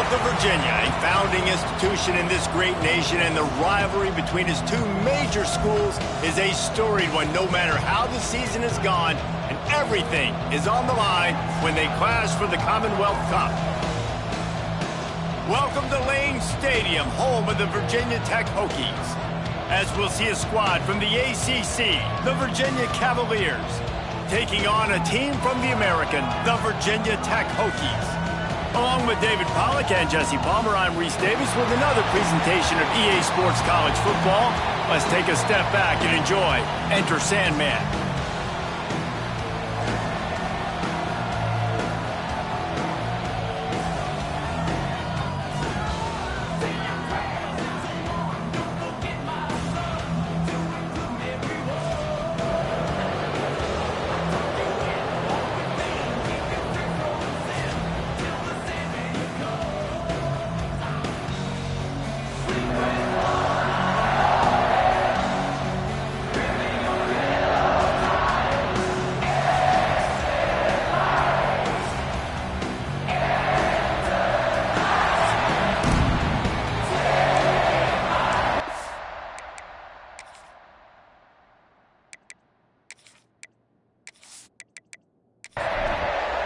The Virginia, a founding institution in this great nation, and the rivalry between its two major schools is a storied one no matter how the season has gone, and everything is on the line when they clash for the Commonwealth Cup. Welcome to Lane Stadium, home of the Virginia Tech Hokies, as we'll see a squad from the ACC, the Virginia Cavaliers, taking on a team from the American, the Virginia Tech Hokies. Along with David Pollack and Jesse Palmer, I'm Reese Davis with another presentation of EA Sports College Football. Let's take a step back and enjoy Enter Sandman.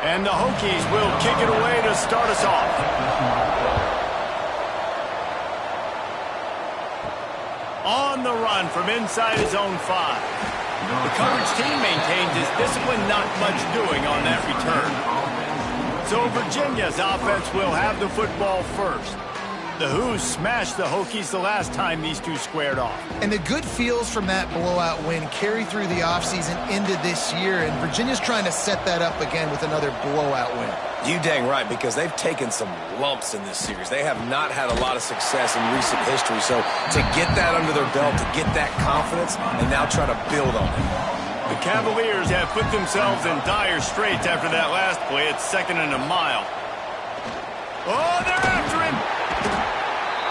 And the Hokies will kick it away to start us off. On the run from inside his own 5. The coverage team maintains its discipline, not much doing on that return. So Virginia's offense will have the football first. The Hoos smashed the Hokies the last time these two squared off. And the good feels from that blowout win carry through the offseason into this year, and Virginia's trying to set that up again with another blowout win. You dang right, because they've taken some lumps in this series. They have not had a lot of success in recent history, so to get that under their belt, to get that confidence, and now try to build on it. The Cavaliers have put themselves in dire straits after that last play at 2nd and a mile. Oh, they're after him!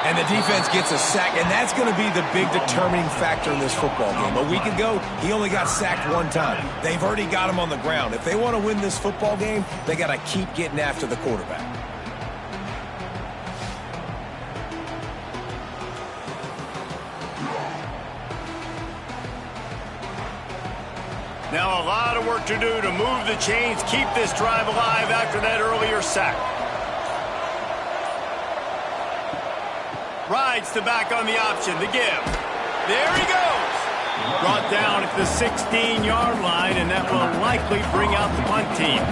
And the defense gets a sack, and that's going to be the big determining factor in this football game. A week ago, he only got sacked one time. They've already got him on the ground. If they want to win this football game, they got to keep getting after the quarterback. Now a lot of work to do to move the chains, keep this drive alive after that earlier sack. Rides to back on the option, the give. There he goes. Brought down at the 16-yard line, and that will likely bring out the punt team.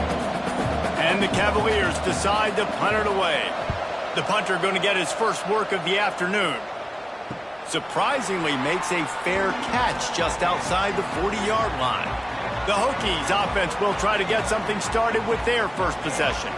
And the Cavaliers decide to punt it away. The punter going to get his first work of the afternoon. Surprisingly makes a fair catch just outside the 40-yard line. The Hokies offense will try to get something started with their first possession.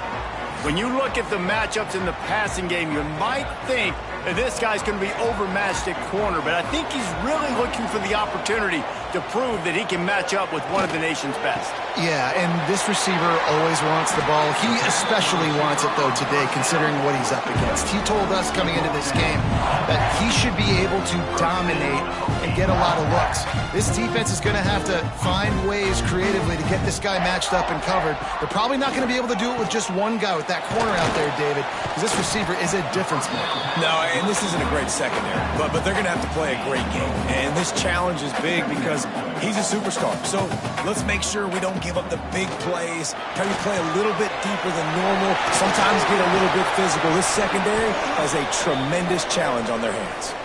When you look at the matchups in the passing game, you might think that this guy's going to be overmatched at corner, but I think he's really looking for the opportunity to prove that he can match up with one of the nation's best. Yeah, and this receiver always wants the ball. He especially wants it, though, today, considering what he's up against. He told us coming into this game that he should be able to dominate and get a lot of looks. This defense is going to have to find ways creatively to get this guy matched up and covered. They're probably not going to be able to do it with just one guy with that corner out there, David, because this receiver is a difference maker. No, and this isn't a great secondary, but they're going to have to play a great game. And this challenge is big because he's a superstar. So let's make sure we don't give up the big plays. Try to play a little bit deeper than normal. Sometimes get a little bit physical. This secondary has a tremendous challenge on their hands.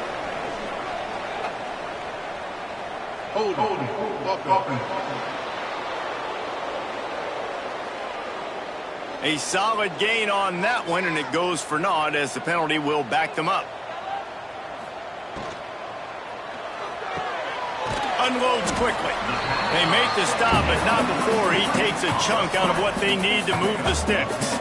Hold. A solid gain on that one, and it goes for naught as the penalty will back them up. Unloads quickly. They make the stop, but not before he takes a chunk out of what they need to move the sticks.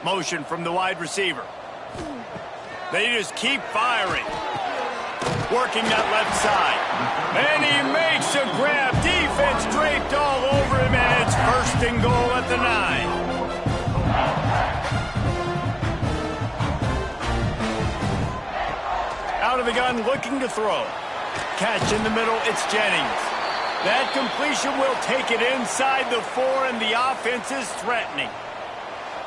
Motion from the wide receiver. They just keep firing. Working that left side. And he makes a grab. Defense draped all over him, and it's 1st and goal at the 9. Out of the gun, looking to throw. Catch in the middle, it's Jennings. That completion will take it inside the 4, and the offense is threatening.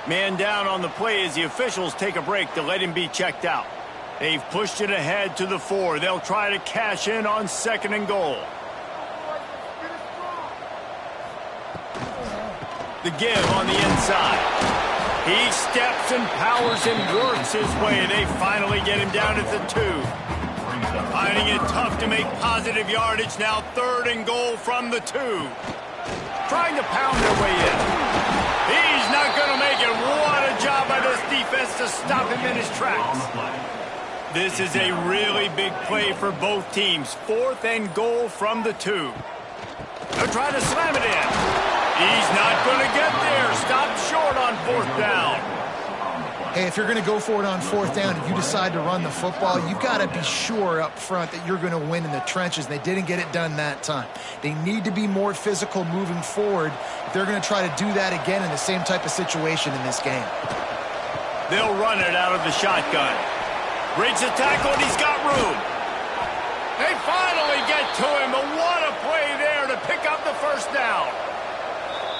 Man down on the play as the officials take a break to let him be checked out. They've pushed it ahead to the 4. They'll try to cash in on 2nd and goal. The give on the inside. He steps and powers and works his way. They finally get him down at the 2. Finding it tough to make positive yardage now. 3rd and goal from the 2. Trying to pound their way in. He's not going to make it. What a job by this defense to stop him in his tracks. This is a really big play for both teams. 4th and goal from the 2. They'll try to slam it in. He's not going to get there. Stopped short on 4th down. Hey, if you're going to go for it on 4th down and you decide to run the football, you've got to be sure up front that you're going to win in the trenches. They didn't get it done that time. They need to be more physical moving forward if they're going to try to do that again in the same type of situation in this game. They'll run it out of the shotgun. Breaks the tackle, and he's got room. They finally get to him, but what a play there to pick up the 1st down.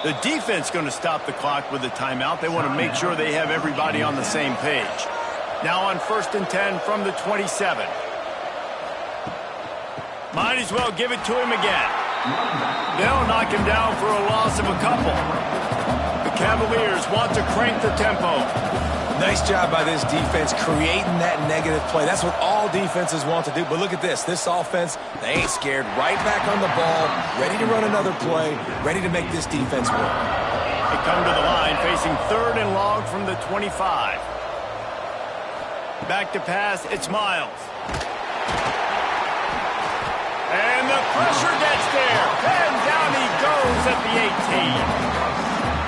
The defense going to stop the clock with a timeout. They want to make sure they have everybody on the same page. Now on 1st and 10 from the 27. Might as well give it to him again. They'll knock him down for a loss of a couple. The Cavaliers want to crank the tempo. Nice job by this defense creating that negative play. That's what all defenses want to do. But look at this. This offense, they ain't scared. Right back on the ball, ready to run another play, ready to make this defense work. They come to the line facing 3rd and long from the 25. Back to pass, it's Miles. And the pressure gets there. And down he goes at the 18.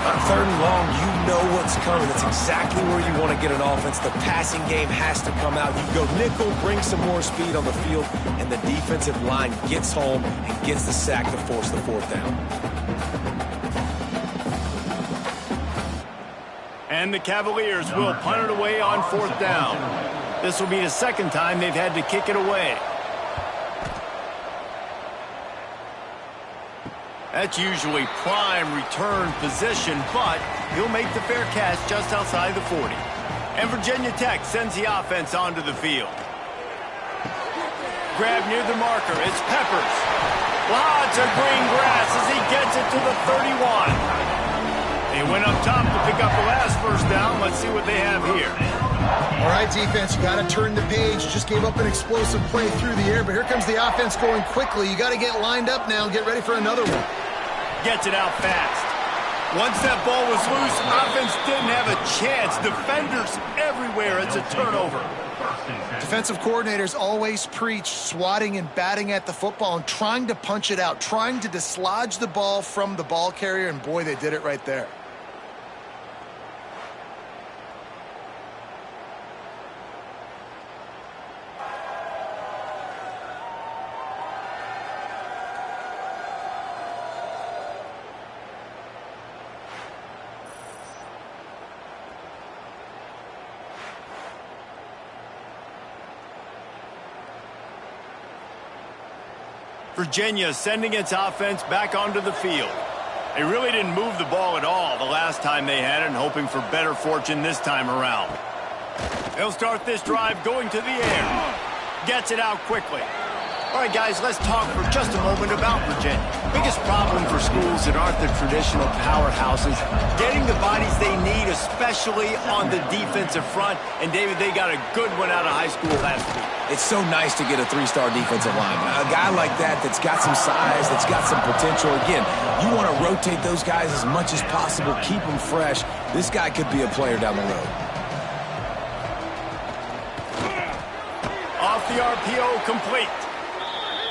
On 3rd and long, you know what's coming. That's exactly where you want to get an offense. The passing game has to come out. You go nickel, bring some more speed on the field, and the defensive line gets home and gets the sack to force the 4th down. And the Cavaliers will punt it away on 4th down. This will be the 2nd time they've had to kick it away. That's usually prime return position, but he'll make the fair catch just outside the 40. And Virginia Tech sends the offense onto the field. Grab near the marker, it's Peppers. Lots of green grass as he gets it to the 31. They went up top to pick up the last 1st down. Let's see what they have here. All right, defense, you got to turn the page. Just gave up an explosive play through the air, but here comes the offense going quickly. You got to get lined up now and get ready for another one. Gets it out fast. Once that ball was loose, offense didn't have a chance. Defenders everywhere. It's a turnover. Defensive coordinators always preach swatting and batting at the football and trying to punch it out, trying to dislodge the ball from the ball carrier, and boy, they did it right there. Virginia sending its offense back onto the field. They really didn't move the ball at all the last time they had it, and hoping for better fortune this time around. They'll start this drive going to the air. Gets it out quickly. All right, guys, let's talk for just a moment about Virginia. Biggest problem for schools that aren't the traditional powerhouses, getting the bodies they need, especially on the defensive front. And, David, they got a good one out of high school last week. It's so nice to get a 3-star defensive lineman. A guy like that that's got some size, that's got some potential. Again, you want to rotate those guys as much as possible, keep them fresh. This guy could be a player down the road. Off the RPO, complete.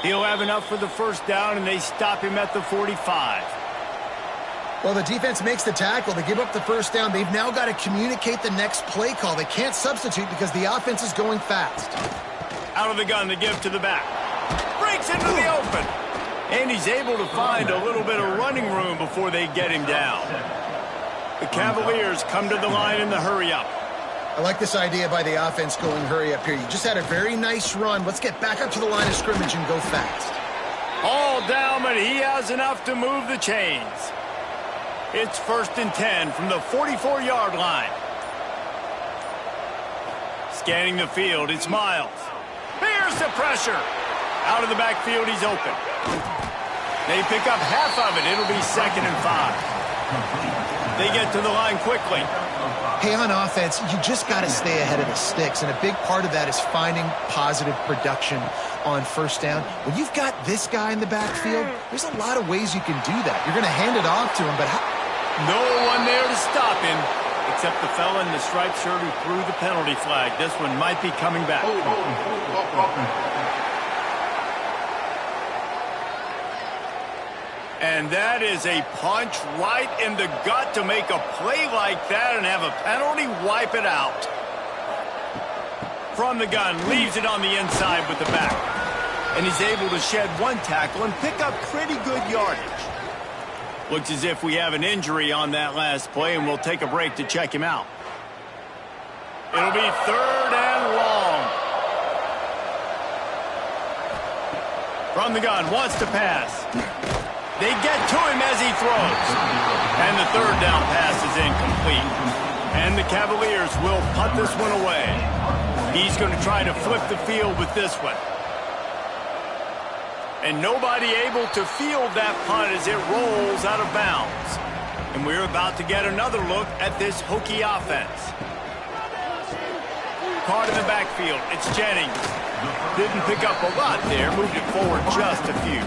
He'll have enough for the 1st down, and they stop him at the 45. Well, the defense makes the tackle. They give up the 1st down. They've now got to communicate the next play call. They can't substitute because the offense is going fast. Out of the gun to give to the back. Breaks into the open. And he's able to find a little bit of running room before they get him down. The Cavaliers come to the line in the hurry-up. I like this idea by the offense going hurry up here. You just had a very nice run. Let's get back up to the line of scrimmage and go fast. All down, but he has enough to move the chains. It's 1st and 10 from the 44-yard line. Scanning the field, it's Miles. Here's the pressure. Out of the backfield, he's open. They pick up half of it. It'll be 2nd and 5. They get to the line quickly. Hey, on offense, you just got to stay ahead of the sticks, and a big part of that is finding positive production on 1st down. When you've got this guy in the backfield, there's a lot of ways you can do that. You're going to hand it off to him, but how? No one there to stop him, except the fella in the striped shirt who threw the penalty flag. This one might be coming back. And that is a punch right in the gut to make a play like that and have a penalty wipe it out. From the gun, leaves it on the inside with the back. And he's able to shed one tackle and pick up pretty good yardage. Looks as if we have an injury on that last play, and we'll take a break to check him out. It'll be 3rd and long. From the gun, wants to pass. They get to him as he throws. And the 3rd down pass is incomplete. And the Cavaliers will punt this one away. He's going to try to flip the field with this one. And nobody able to field that punt as it rolls out of bounds. And we're about to get another look at this Hokie offense. Caught in the backfield. It's Jennings. Didn't pick up a lot there. Moved it forward just a few.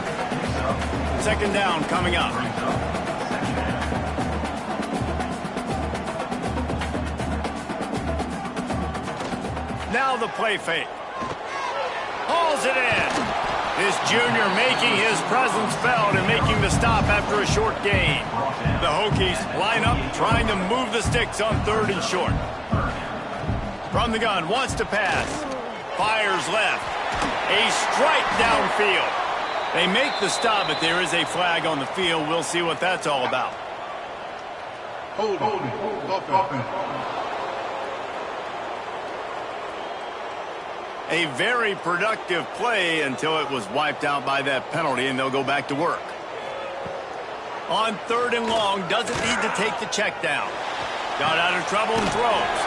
2nd down coming up. Now the play fake. Hauls it in. This junior making his presence felt and making the stop after a short gain. The Hokies line up trying to move the sticks on 3rd and short. From the gun, wants to pass. Fires left. A strike downfield. They make the stop, but there is a flag on the field. We'll see what that's all about. Hold on. A very productive play until it was wiped out by that penalty, and they'll go back to work. On 3rd and long, doesn't need to take the check down. Got out of trouble and throws.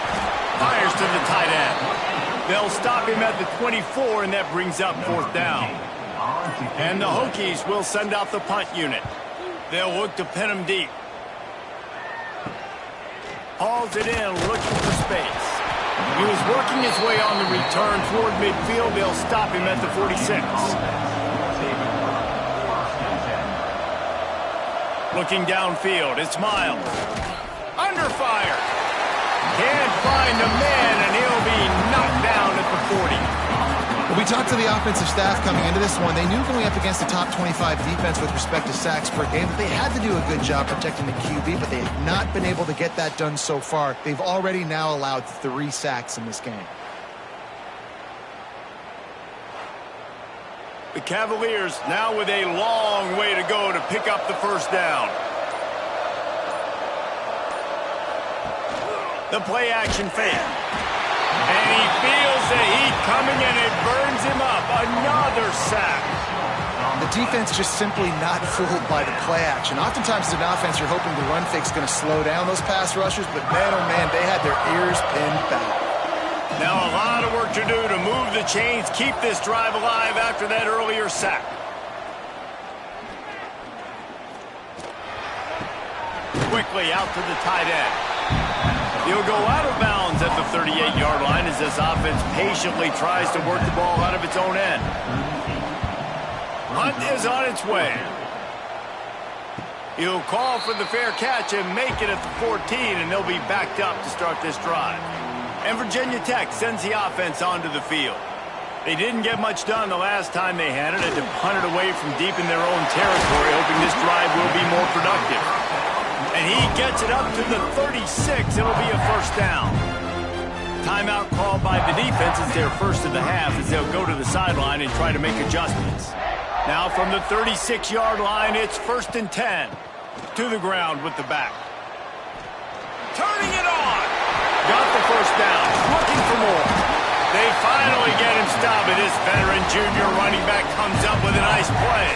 Fires to the tight end. They'll stop him at the 24, and that brings up 4th down. And the Hokies will send out the punt unit. They'll look to pin him deep. Hauls it in, looking for space. He was working his way on the return toward midfield. They'll stop him at the 46. Looking downfield, it's Miles. Under fire. Can't find a man, and he'll be knocked down at the 40. Well, we talked to the offensive staff coming into this one. They knew going up against the top 25 defense with respect to sacks per game that they had to do a good job protecting the QB, but they have not been able to get that done so far. They've already now allowed 3 sacks in this game. The Cavaliers now with a long way to go to pick up the 1st down. The play action fake. And he feels the heat coming, and it burns him up. Another sack. The defense just simply not fooled by the play action. Oftentimes as an offense, you're hoping the run fake's going to slow down those pass rushers, but man, oh man, they had their ears pinned back. Now a lot of work to do to move the chains, keep this drive alive after that earlier sack. Quickly out to the tight end. He'll go out of bounds at the 38-yard line as this offense patiently tries to work the ball out of its own end. Hunt is on its way. He'll call for the fair catch and make it at the 14, and they'll be backed up to start this drive. And Virginia Tech sends the offense onto the field. They didn't get much done the last time they had it, and to punt it away from deep in their own territory, hoping this drive will be more productive. And he gets it up to the 36. It'll be a 1st down. Timeout called by the defense is their first of the half as they'll go to the sideline and try to make adjustments. Now from the 36-yard line, it's 1st and 10. To the ground with the back. Turning it on. Got the first down. Looking for more. They finally get him stopped, and this veteran junior running back comes up with a nice play.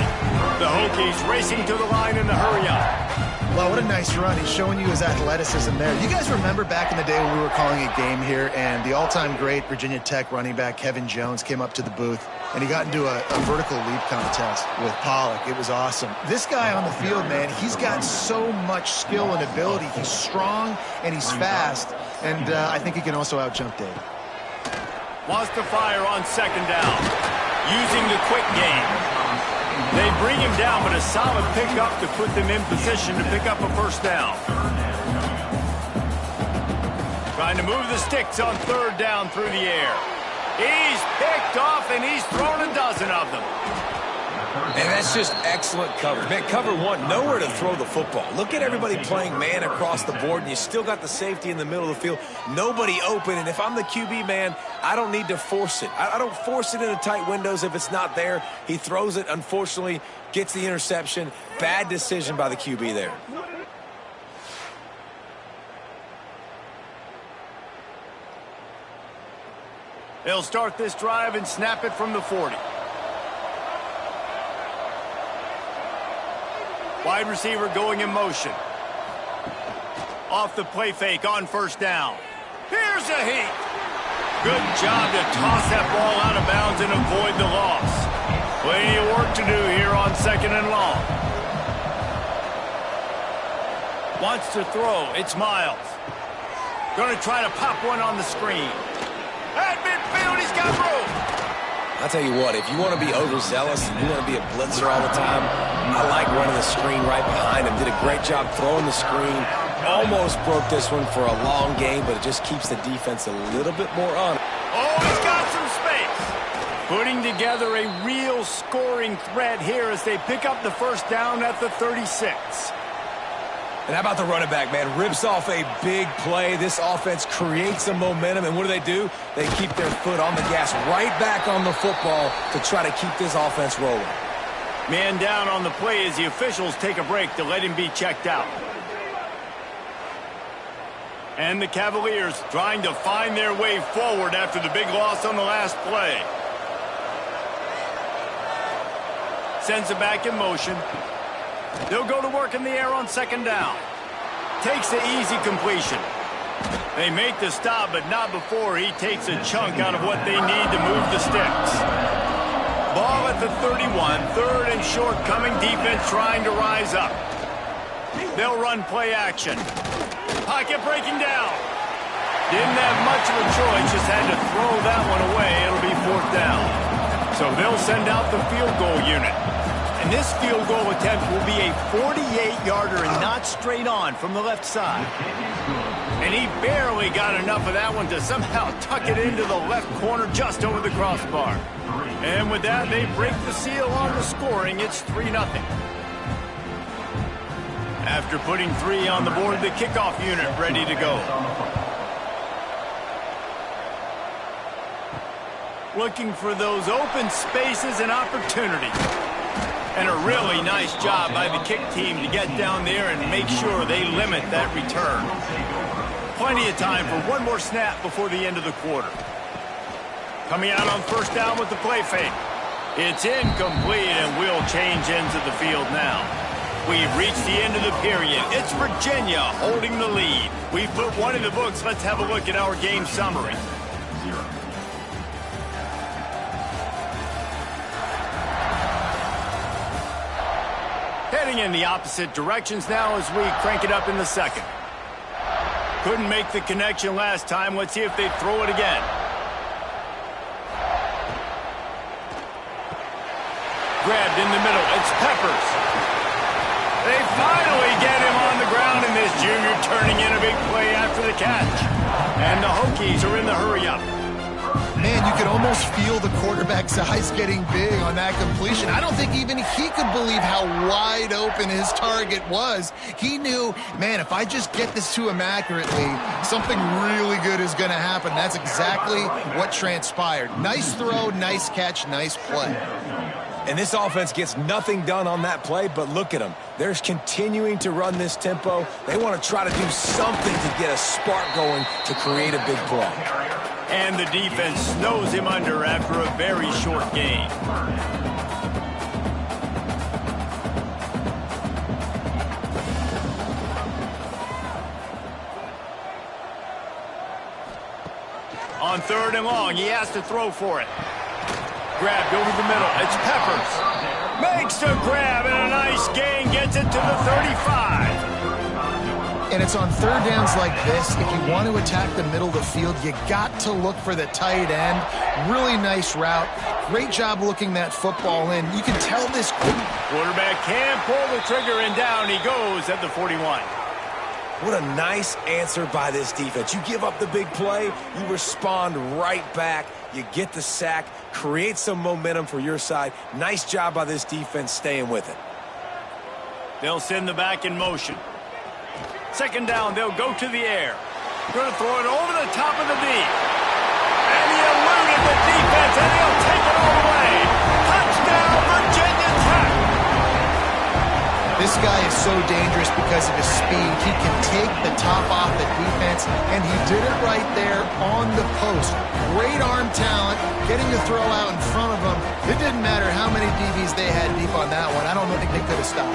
The Hokies racing to the line in the hurry-up. Well, what a nice run. He's showing you his athleticism there. You guys remember back in the day when we were calling a game here, and the all-time great Virginia Tech running back Kevin Jones came up to the booth, and he got into a vertical leap contest with Pollock. It was awesome. This guy on the field, man, he's got so much skill and ability. He's strong, and he's fast, and I think he can also out-jump Dave. Wants to fire on second down, using the quick game. They bring him down, but a solid pickup to put them in position to pick up a first down. Trying to move the sticks on third down through the air. He's picked off, and he's thrown a dozen of them. And that's just excellent coverage. Man, cover one, nowhere to throw the football. Look at everybody playing man across the board, and you still got the safety in the middle of the field. Nobody open, and if I'm the QB, man, I don't need to force it. I don't force it into tight windows if it's not there. He throws it, unfortunately, gets the interception. Bad decision by the QB there. They'll start this drive and snap it from the 40. Wide receiver going in motion. Off the play fake on first down. Here's a heat. Good job to toss that ball out of bounds and avoid the loss. Plenty of work to do here on second and long. Wants to throw. It's Miles. Going to try to pop one on the screen. At midfield, he's got room. I'll tell you what, if you want to be overzealous and you want to be a blitzer all the time, I like running the screen right behind him. Did a great job throwing the screen. Almost broke this one for a long game, but it just keeps the defense a little bit more on it. Oh, he's got some space. Putting together a real scoring threat here as they pick up the first down at the 36. And how about the running back, man? Rips off a big play. This offense creates some momentum, and what do? They keep their foot on the gas, right back on the football to try to keep this offense rolling. Man down on the play as the officials take a break to let him be checked out. And the Cavaliers trying to find their way forward after the big loss on the last play. Sends it back in motion. They'll go to work in the air on second down. Takes the easy completion. They make the stop, but not before he takes a chunk out of what they need to move the sticks. Ball at the 31, third and short coming, defense trying to rise up. They'll run play action. Pocket breaking down. Didn't have much of a choice, just had to throw that one away. It'll be fourth down. So they'll send out the field goal unit. And this field goal attempt will be a 48-yarder and not straight on from the left side. And he barely got enough of that one to somehow tuck it into the left corner just over the crossbar. And with that, they break the seal on the scoring. It's 3-0. After putting 3 on the board, the kickoff unit ready to go. Looking for those open spaces and opportunities. And a really nice job by the kick team to get down there and make sure they limit that return. Plenty of time for one more snap before the end of the quarter. Coming out on first down with the play fake. It's incomplete, and we'll change ends of the field now. We've reached the end of the period. It's Virginia holding the lead. We've put one in the books. Let's have a look at our game summary. Heading in the opposite directions now as we crank it up in the second. Couldn't make the connection last time. Let's see if they throw it again. Grabbed in the middle. It's Peppers. They finally get him on the ground, and this junior turning in a big play after the catch. And the Hokies are in the hurry-up. Man, you could almost feel the quarterback's eyes getting big on that completion. I don't think even he could believe how wide open his target was. He knew, man, if I just get this to him accurately, something really good is going to happen. That's exactly what transpired. Nice throw, nice catch, nice play. And this offense gets nothing done on that play, but look at them. They're continuing to run this tempo. They want to try to do something to get a spark going to create a big play. And the defense snows him under after a very short gain. On 3rd and long, he has to throw for it. Grabbed over the middle. It's Peppers. Makes the grab, and a nice gain. Gets it to the 35. And it's on 3rd downs like this. If you want to attack the middle of the field, you got to look for the tight end. Really nice route. Great job looking that football in. You can tell this quarterback can pull the trigger, and down he goes at the 41. What a nice answer by this defense. You give up the big play, you respond right back, you get the sack, create some momentum for your side. Nice job by this defense staying with it. They'll send the back in motion. 2nd down, they'll go to the air. Going to throw it over the top of the deep. And he eluded the defense, and he'll take it all the way. Touchdown, Virginia Tech! This guy is so dangerous because of his speed. He can take the top off the defense, and he did it right there on the post. Great arm talent, getting the throw out in front of him. It didn't matter how many DBs they had deep on that one. I don't think they could have stopped.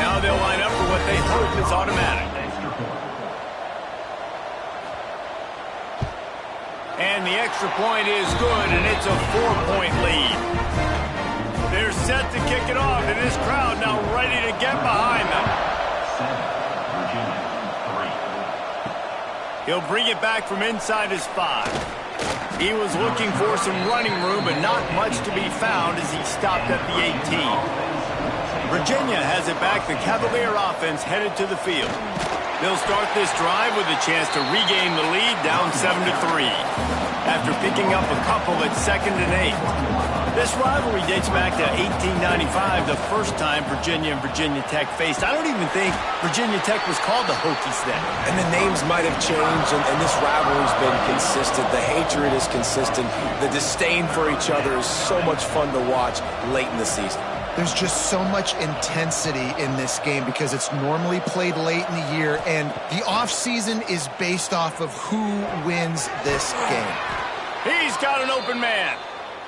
Now they'll line up for what they hope is automatic. And the extra point is good, and it's a 4-point lead. They're set to kick it off, and this crowd now ready to get behind them. He'll bring it back from inside his 5. He was looking for some running room, but not much to be found as he stopped at the 18. Virginia has it back. The Cavalier offense headed to the field. They'll start this drive with a chance to regain the lead, down 7-3. After picking up a couple at 2nd and 8. This rivalry dates back to 1895, the first time Virginia and Virginia Tech faced. I don't even think Virginia Tech was called the Hokies then. And the names might have changed, and this rivalry's been consistent. The hatred is consistent. The disdain for each other is so much fun to watch late in the season. There's just so much intensity in this game because it's normally played late in the year, and the offseason is based off of who wins this game. He's got an open man.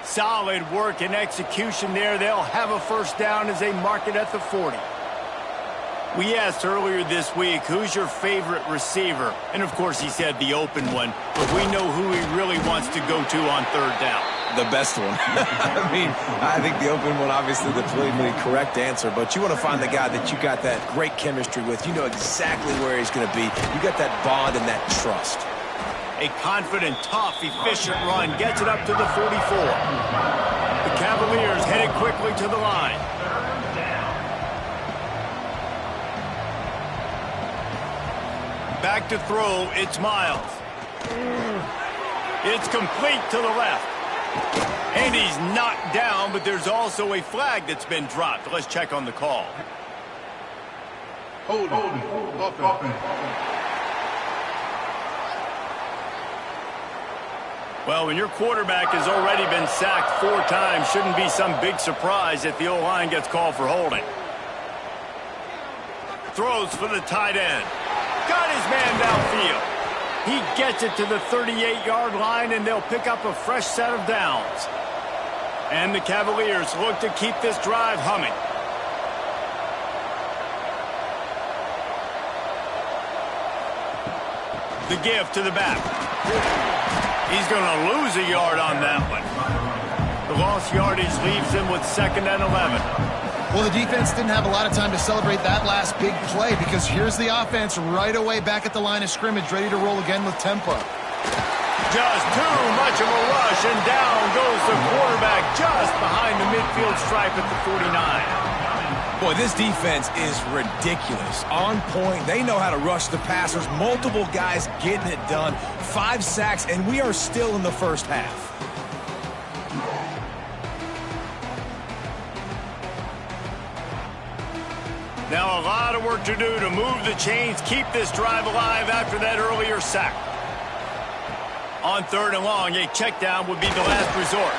Solid work and execution there. They'll have a 1st down as they mark it at the 40. We asked earlier this week, who's your favorite receiver? And, of course, he said the open one. But we know who he really wants to go to on 3rd down. The best one. I mean, I think the open one, obviously, the politically correct answer. But you want to find the guy that you got that great chemistry with. You know exactly where he's going to be. You got that bond and that trust. A confident, tough, efficient run gets it up to the 44. The Cavaliers headed quickly to the line. Back to throw, it's Miles. It's complete to the left. And he's knocked down, but there's also a flag that's been dropped. Let's check on the call. Hold offense. Well, when your quarterback has already been sacked 4 times, shouldn't be some big surprise if the O-line gets called for holding. Throws for the tight end. Got his man downfield. He gets it to the 38-yard line, and they'll pick up a fresh set of downs. And the Cavaliers look to keep this drive humming. The give to the back. He's going to lose a yard on that one. The lost yardage leaves him with 2nd and 11. Well, the defense didn't have a lot of time to celebrate that last big play because here's the offense right away back at the line of scrimmage, ready to roll again with tempo. Just too much of a rush, and down goes the quarterback just behind the midfield stripe at the 49. Boy, this defense is ridiculous. On point. They know how to rush the passers. Multiple guys getting it done. 5 sacks, and we are still in the first half. Now a lot of work to do to move the chains, keep this drive alive after that earlier sack. On 3rd and long, a check down would be the last resort.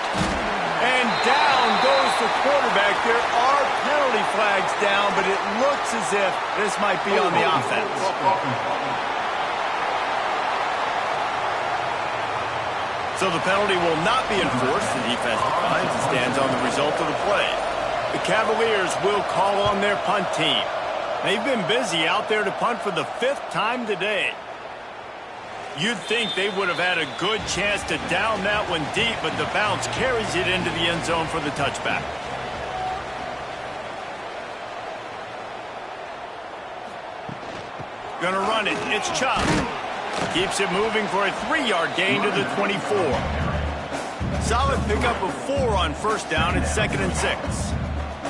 And down goes the quarterback. There are penalty flags down, but it looks as if this might be on the offense. So the penalty will not be enforced. The defense declines and stands on the result of the play. The Cavaliers will call on their punt team. They've been busy out there to punt for the 5th time today. You'd think they would have had a good chance to down that one deep, but the bounce carries it into the end zone for the touchback. Gonna run it. It's Chubb. Keeps it moving for a 3-yard gain to the 24. Solid pickup of 4 on 1st down. It's 2nd and 6.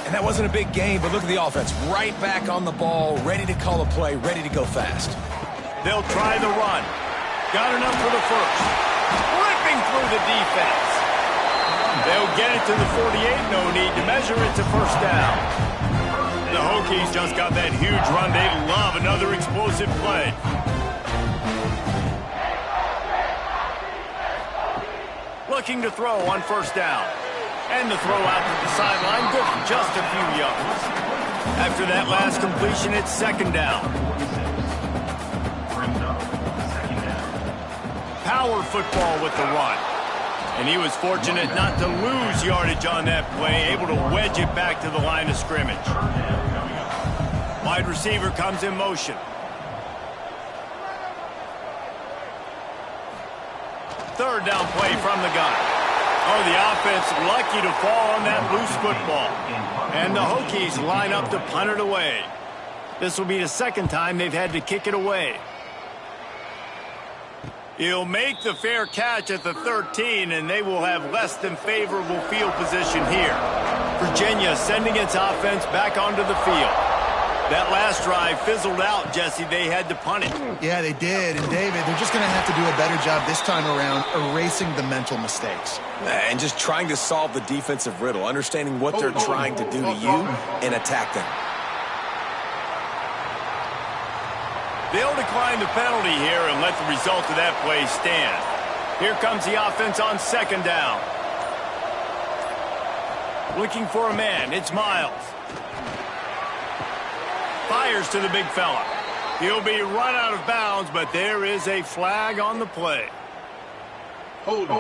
And that wasn't a big gain, but look at the offense. Right back on the ball, ready to call a play, ready to go fast. They'll try the run. Got enough for the first. Ripping through the defense. They'll get it to the 48. No need to measure it to 1st down. The Hokies just got that huge run. They love another explosive play. Looking to throw on 1st down. And the throw out to the sideline, good for just a few yards. After that last completion, it's 2nd down. Power football with the run. And he was fortunate not to lose yardage on that play, able to wedge it back to the line of scrimmage. Wide receiver comes in motion. 3rd down play from the gun. Oh, the offense lucky to fall on that loose football. And the Hokies line up to punt it away. This will be the 2nd time they've had to kick it away. He'll make the fair catch at the 13, and they will have less than favorable field position here. Virginia sending its offense back onto the field. That last drive fizzled out, Jesse. They had to punt it. Yeah, they did. And, David, they're just going to have to do a better job this time around erasing the mental mistakes. And just trying to solve the defensive riddle, understanding what they're trying to do to you and attack them. They'll decline the penalty here and let the result of that play stand. Here comes the offense on 2nd down. Looking for a man. It's Miles. Fires to the big fella. He'll be run out of bounds, but there is a flag on the play. Hold it.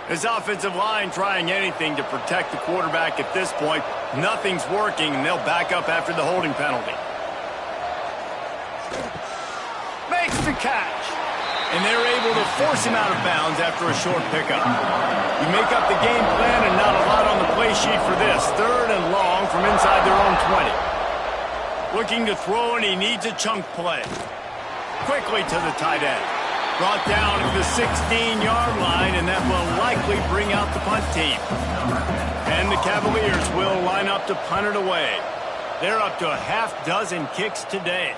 His offensive line trying anything to protect the quarterback at this point. Nothing's working, and they'll back up after the holding penalty. Makes the catch. And they're able to force him out of bounds after a short pickup. You make up the game plan and not a lot on the play sheet for this. 3rd and long from inside their own 20. Looking to throw, and he needs a chunk play. Quickly to the tight end. Brought down at the 16-yard line, and that will likely bring out the punt team. And the Cavaliers will line up to punt it away. They're up to a half-dozen kicks today.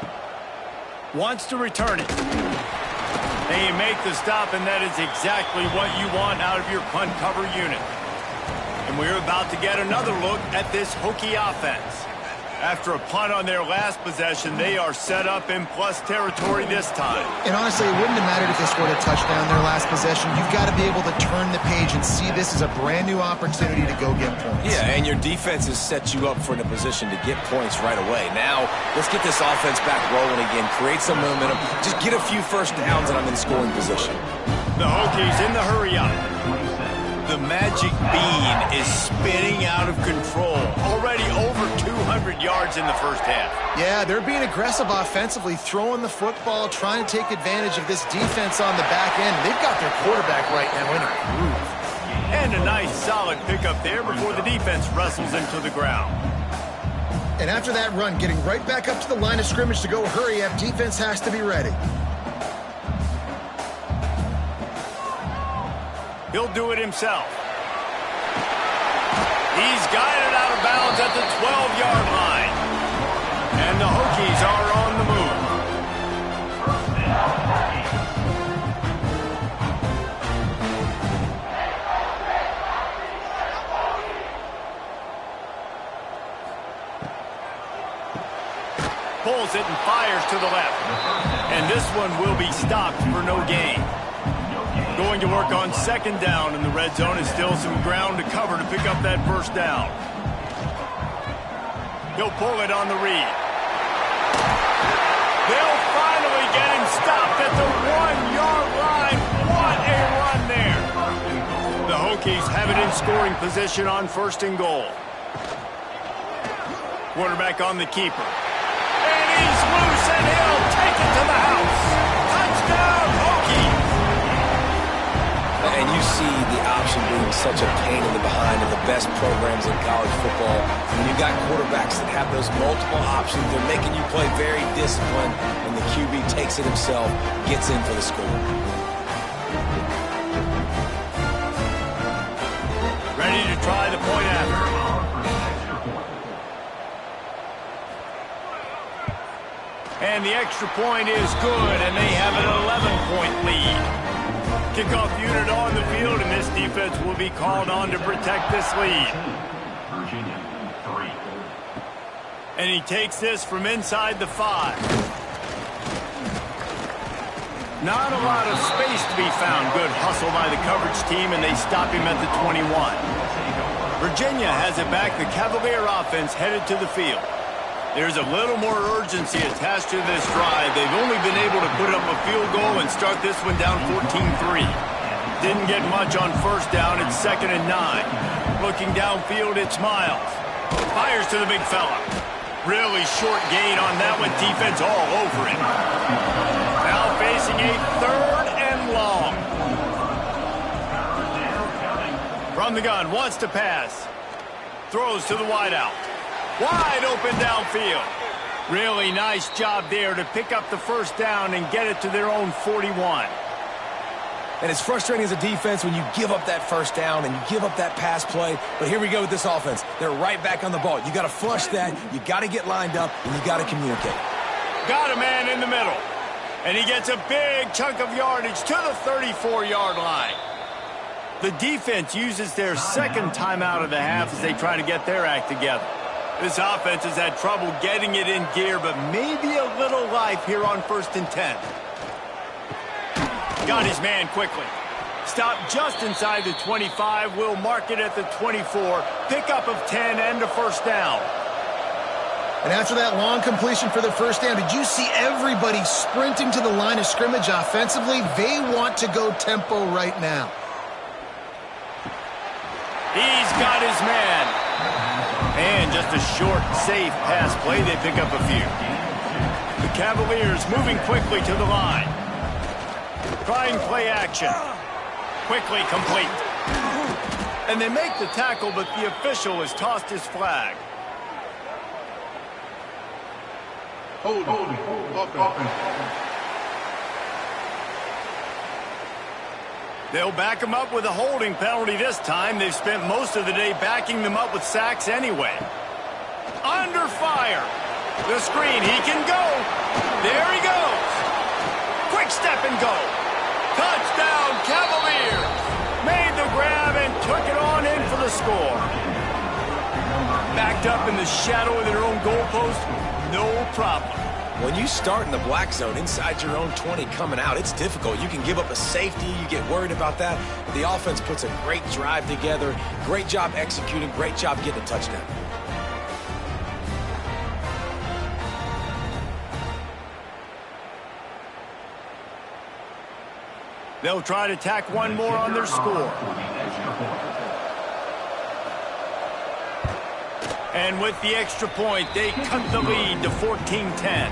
Wants to return it. They make the stop, and that is exactly what you want out of your punt cover unit. And we're about to get another look at this Hokie offense. After a punt on their last possession, they are set up in plus territory this time. And honestly, it wouldn't have mattered if they scored a touchdown their last possession. You've got to be able to turn the page and see this as a brand new opportunity to go get points. Yeah, and your defense has set you up for a position to get points right away. Now, let's get this offense back rolling again, create some momentum, just get a few 1st downs, and I'm in scoring position. The Hokies in the hurry up. The magic bean is spinning out of control. Already over 200 yards in the 1st half. Yeah, they're being aggressive offensively, throwing the football, trying to take advantage of this defense on the back end. They've got their quarterback right now in a groove. And a nice, solid pickup there before the defense wrestles into the ground. And after that run, getting right back up to the line of scrimmage to go hurry up, defense has to be ready. He'll do it himself. He's guided out of bounds at the 12-yard line. And the Hokies are on the move. Pulls it and fires to the left. And this one will be stopped for no gain. Going to work on second down in the red zone is still some ground to cover to pick up that first down. He'll pull it on the read. They'll finally get him stopped at the 1-yard line. What a run there. The Hokies have it in scoring position on first and goal. Quarterback on the keeper. And he's loose, and he'll take it to the house. Touchdown, Hokies! And you see the option being such a pain in the behind of the best programs in college football. When you've got quarterbacks that have those multiple options, they're making you play very disciplined, and the QB takes it himself, gets in for the score. Ready to try the point after. And the extra point is good, and they have an 11-point lead. Kickoff unit on the field, and this defense will be called on to protect this lead. And he takes this from inside the 5. Not a lot of space to be found. Good hustle by the coverage team, and they stop him at the 21. Virginia has it back. The Cavalier offense headed to the field. There's a little more urgency attached to this drive. They've only been able to put up a field goal and start this one down 14-3. Didn't get much on first down. It's 2nd and 9. Looking downfield, it's Miles. Fires to the big fella. Really short gain on that one. Defense all over it. Now facing a 3rd and long. From the gun, wants to pass. Throws to the wideout. Wide open downfield. Really nice job there to pick up the first down and get it to their own 41. And it's frustrating as a defense when you give up that first down and you give up that pass play. But here we go with this offense. They're right back on the ball. You got to flush that. You got to get lined up, and you got to communicate. Got a man in the middle. And he gets a big chunk of yardage to the 34-yard line. The defense uses their second timeout of the half as they try to get their act together. This offense has had trouble getting it in gear, but maybe a little life here on 1st and 10. Got his man quickly. Stopped just inside the 25. Will mark it at the 24. Pickup of 10 and a first down. And after that long completion for the first down, did you see everybody sprinting to the line of scrimmage offensively? They want to go tempo right now. He's got his man. And just a short, safe pass play. They pick up a few. The Cavaliers moving quickly to the line. Trying play action. Quickly complete. And they make the tackle, but the official has tossed his flag. Holding. Offense. They'll back him up with a holding penalty this time. They've spent most of the day backing them up with sacks anyway. Under fire. The screen. He can go. There he goes. Quick step and go. Touchdown, Cavaliers. Made the grab and took it on in for the score. Backed up in the shadow of their own goalpost. No problem. When you start in the black zone inside your own 20 coming out, it's difficult. You can give up a safety. You get worried about that. But the offense puts a great drive together. Great job executing. Great job getting a touchdown. They'll try to tack one more on their score. And with the extra point, they cut the lead to 14-10.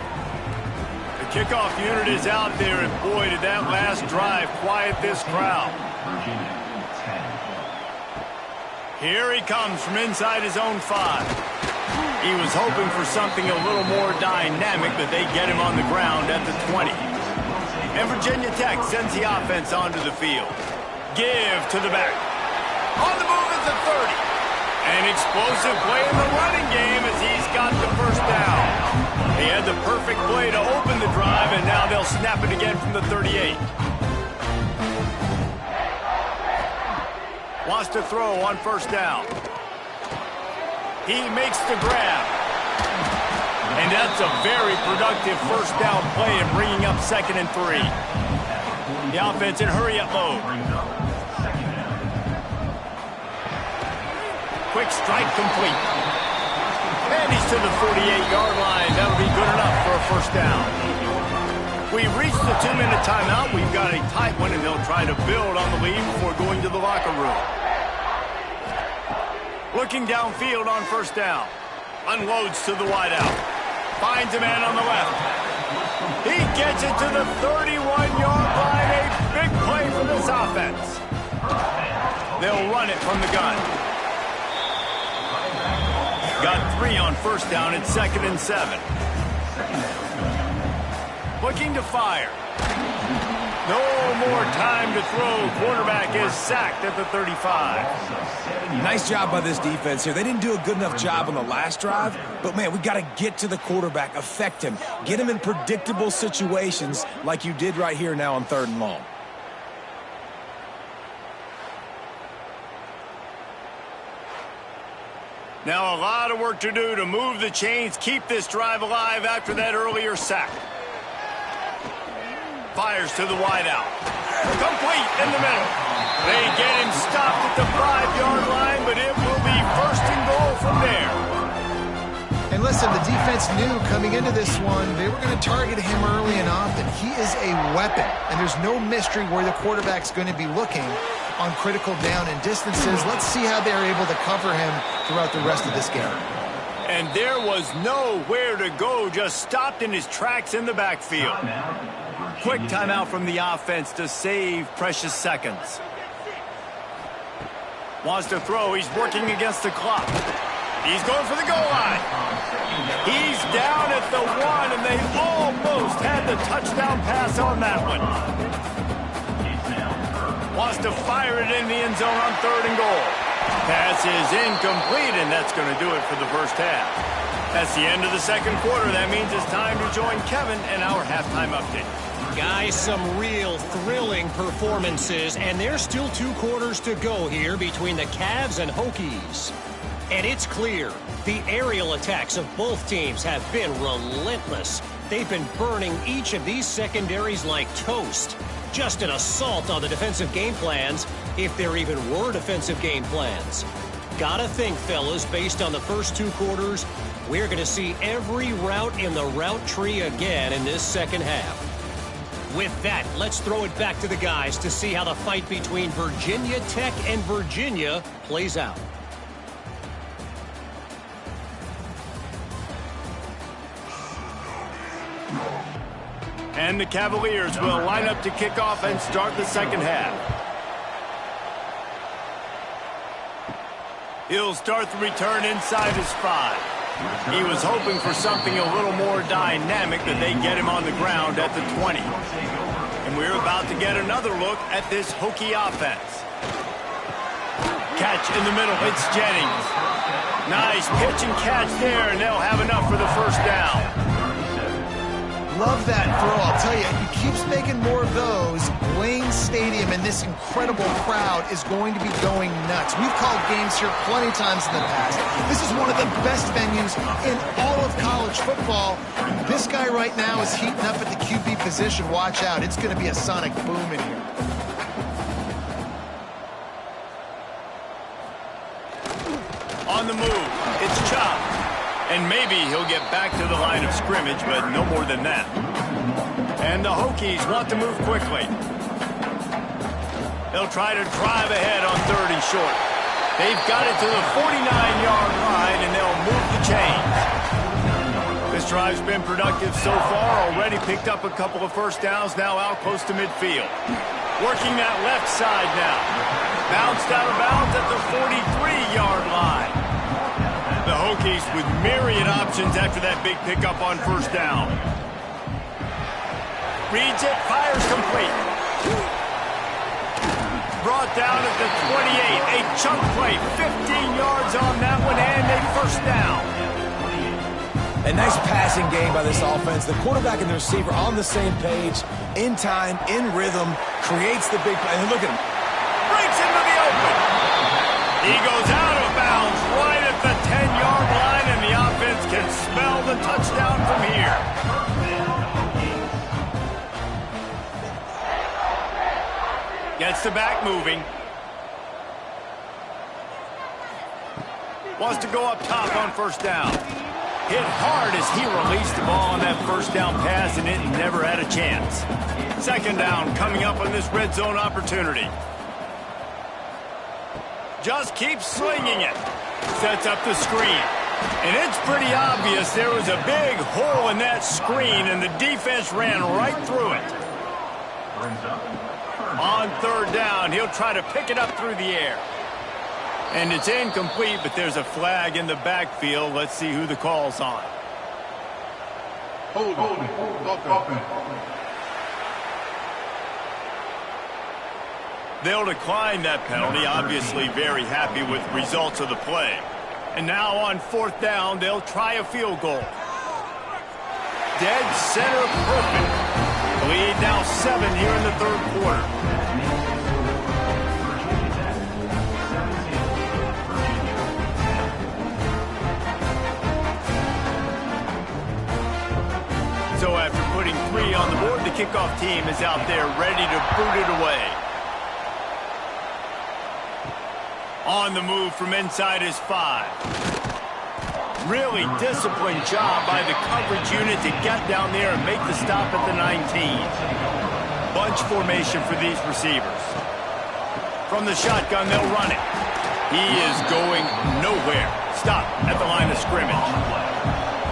The kickoff unit is out there, and boy, did that last drive quiet this crowd. Here he comes from inside his own 5. He was hoping for something a little more dynamic, but they get him on the ground at the 20. And Virginia Tech sends the offense onto the field. Give to the back. On the move at the 30. An explosive play in the running game as he's got the first down. He had the perfect play to open the drive, and now they'll snap it again from the 38. Wants to throw on first down. He makes the grab. And that's a very productive first down play in bringing up 2nd and 3. The offense in hurry-up mode. Quick strike complete. And he's to the 48-yard line. That'll be good enough for a first down. We've reached the 2-minute timeout. We've got a tight one, and they'll try to build on the lead before going to the locker room. Looking downfield on first down. Unloads to the wideout. Finds a man on the left. He gets it to the 31-yard line. A big play for this offense. They'll run it from the gun. Got 3 on first down at 2nd and 7. Looking to fire. No more time to throw. Quarterback is sacked at the 35. Nice job by this defense here. They didn't do a good enough job on the last drive, but, man, we got to get to the quarterback, affect him, get him in predictable situations like you did right here now on 3rd and long. Now a lot of work to do to move the chains, keep this drive alive after that earlier sack. Fires to the wideout. Complete in the middle. They get him stopped at the 5-yard line, but it will be 1st and goal from there. And listen, the defense knew coming into this one, they were going to target him early and often. He is a weapon, and there's no mystery where the quarterback's going to be looking on critical down and distances. Let's see how they're able to cover him throughout the rest of this game. And there was nowhere to go, just stopped in his tracks in the backfield. Quick timeout from the offense to save precious seconds. Wants to throw. He's working against the clock. He's going for the goal line. He's down at the 1, and they almost had the touchdown pass on that one. Wants to fire it in the end zone on 3rd and goal. Pass is incomplete, and that's going to do it for the first half. That's the end of the 2nd quarter. That means it's time to join Kevin in our halftime update. Guys, some real thrilling performances, and there's still 2 quarters to go here between the Cavs and Hokies. And it's clear, the aerial attacks of both teams have been relentless. They've been burning each of these secondaries like toast. Just an assault on the defensive game plans, if there even were defensive game plans. Gotta think, fellas, based on the first 2 quarters, we're going to see every route in the route tree again in this second half. With that, let's throw it back to the guys to see how the fight between Virginia Tech and Virginia plays out. And the Cavaliers will line up to kick off and start the second half. He'll start the return inside his 5. He was hoping for something a little more dynamic, that they get him on the ground at the 20. And we're about to get another look at this Hokie offense. Catch in the middle. It's Jennings. Nice pitch and catch there, and they'll have enough for the first down. Love that throw. I'll tell you, he keeps making more of those. Wayne Stadium and this incredible crowd is going to be going nuts. We've called games here plenty times in the past. This is one of the best venues in all of college football. This guy right now is heating up at the QB position. Watch out. It's going to be a sonic boom in here. On the move, it's chopped. And maybe he'll get back to the line of scrimmage, but no more than that. And the Hokies want to move quickly. They'll try to drive ahead on 3rd and short. They've got it to the 49-yard line, and they'll move the chains. This drive's been productive so far. Already picked up a couple of first downs, now out close to midfield. Working that left side now. Bounced out of bounds at the 43-yard line. The Hokies with myriad options after that big pickup on first down. Reads it, fires complete. Brought down at the 28. A chunk play, 15 yards on that one, and a first down. A nice passing game by this offense. The quarterback and the receiver on the same page, in time, in rhythm, creates the big play. And look at him. Breaks into the open. He goes out of bounds right at the 10-yard line, and the offense can smell the touchdown Gets the back moving. Wants to go up top on first down. Hit hard as he released the ball on that first down pass, and it never had a chance. Second down coming up on this red zone opportunity. Just keeps slinging it. Sets up the screen. And it's pretty obvious there was a big hole in that screen, and the defense ran right through it. On third down, he'll try to pick it up through the air. And it's incomplete, but there's a flag in the backfield. Let's see who the call's on. Hold. They'll decline that penalty, obviously very happy with the results of the play. And now on fourth down, they'll try a field goal. Dead center perfect. Lead now 7 here in the third quarter. So after putting 3 on the board, the kickoff team is out there ready to boot it away. On the move from inside his 5. Really disciplined job by the coverage unit to get down there and make the stop at the 19. Bunch formation for these receivers. From the shotgun, they'll run it. He is going nowhere. Stop at the line of scrimmage.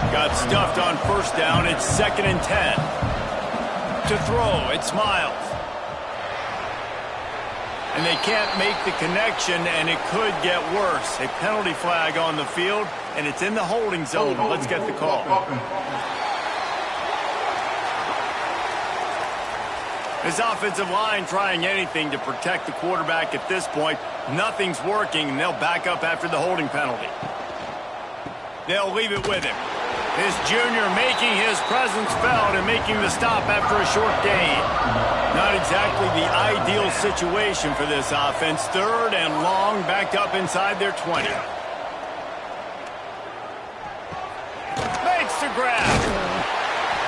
Got stuffed on first down. It's 2nd and 10. To throw, it's Miles. And they can't make the connection, and it could get worse. A penalty flag on the field, and it's in the holding zone. Let's get the call. This offensive line trying anything to protect the quarterback at this point. Nothing's working, and they'll back up after the holding penalty. They'll leave it with him. This junior making his presence felt and making the stop after a short gain. Not exactly the ideal situation for this offense. 3rd and long, backed up inside their 20. Makes the grab.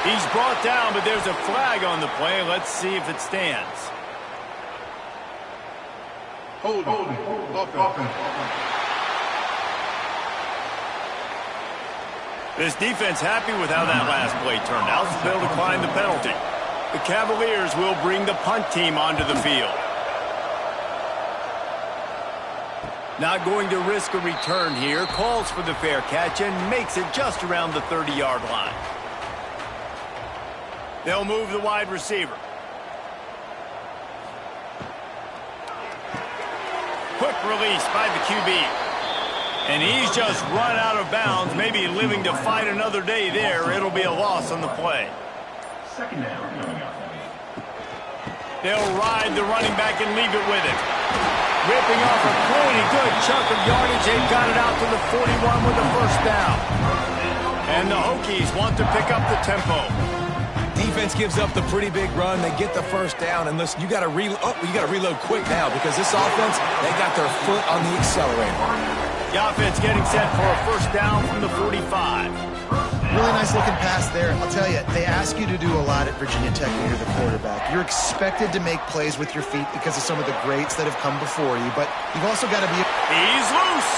He's brought down, but there's a flag on the play. Let's see if it stands. Hold. This defense happy with how that last play turned out, so they'll decline the penalty. The Cavaliers will bring the punt team onto the field. Not going to risk a return here. Calls for the fair catch and makes it just around the 30-yard line. They'll move the wide receiver. Quick release by the QB. And he's just run out of bounds, maybe living to fight another day there. It'll be a loss on the play. Second down coming up. They'll ride the running back and leave it with it. Ripping off a pretty good chunk of yardage. They've got it out to the 41 with the first down. And the Hokies want to pick up the tempo. Defense gives up the pretty big run. They get the first down. And listen, you got to reload quick now because this offense, they got their foot on the accelerator. The offense getting set for a first down from the 45. Really nice looking pass there. I'll tell you, they ask you to do a lot at Virginia Tech when you're the quarterback. You're expected to make plays with your feet because of some of the greats that have come before you, but you've also got to be... He's loose.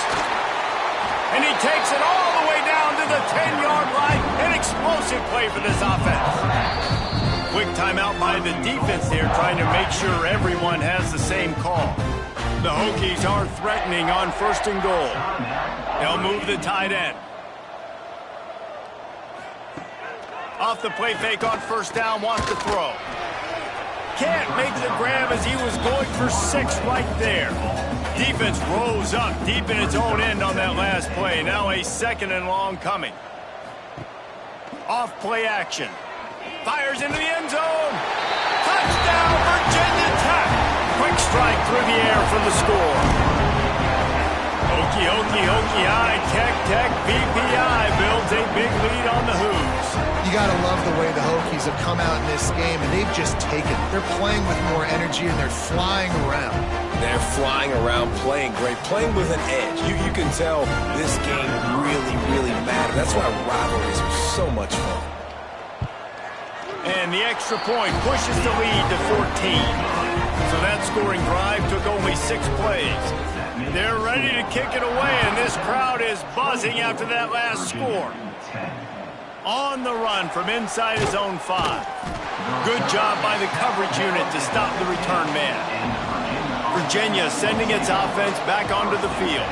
And he takes it all the way down to the 10-yard line. An explosive play for this offense. Quick timeout by the defense there, trying to make sure everyone has the same call. The Hokies are threatening on 1st and goal. They'll move the tight end. Off the play fake on first down, wants to throw. Can't make the grab as he was going for 6 right there. Defense rose up deep in its own end on that last play. Now a 2nd and long coming. Off play action. Fires into the end zone. Touchdown, Virginia Tech. Quick strike through the air for the score. Hokie, Tech, VPI builds a big lead on the Hoos. You got to love the way the Hokies have come out in this game, and they've just taken it. They're playing with more energy, and they're flying around. They're flying around, playing great, playing with an edge. You can tell this game really mattered. That's why rivalries are so much fun. And the extra point pushes the lead to 14. So that scoring drive took only 6 plays. They're ready to kick it away, and this crowd is buzzing after that last score. On the run from inside his own 5. Good job by the coverage unit to stop the return man. Virginia sending its offense back onto the field.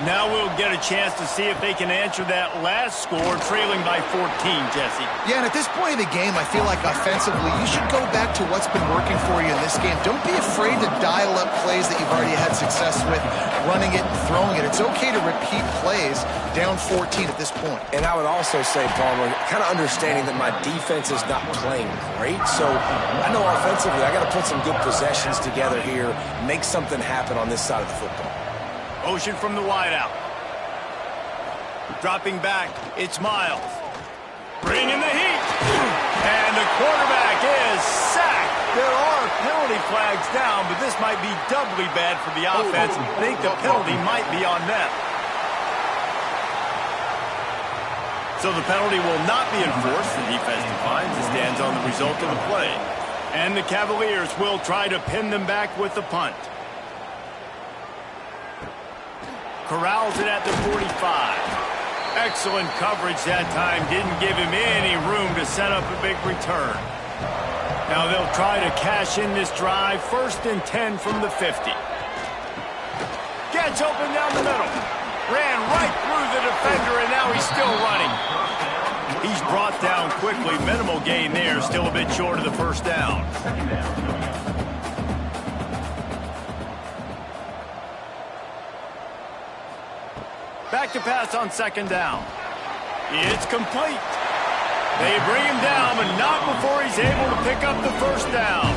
Now we'll get a chance to see if they can answer that last score, trailing by 14, Jesse. Yeah, and at this point in the game, I feel like offensively, you should go back to what's been working for you in this game. Don't be afraid to dial up plays that you've already had success with, running it and throwing it. It's okay to repeat plays down 14 at this point. And I would also say, Palmer, kind of understanding that my defense is not playing great, so I know offensively I got to put some good possessions together here, make something happen on this side of the football. Motion from the wideout. Dropping back, it's Miles. Bringing the heat. And the quarterback is sacked. There are penalty flags down, but this might be doubly bad for the offense. I think the penalty might be on them. So the penalty will not be enforced. The defense defines and stands on the result of the play. And the Cavaliers will try to pin them back with the punt. Corrals it at the 45. Excellent coverage that time. Didn't give him any room to set up a big return. Now they'll try to cash in this drive. 1st and 10 from the 50. Gets open down the middle. Ran right through the defender, and now he's still running. He's brought down quickly. Minimal gain there. Still a bit short of the 1st down. Back to pass on 2nd down. It's complete. They bring him down, but not before he's able to pick up the 1st down.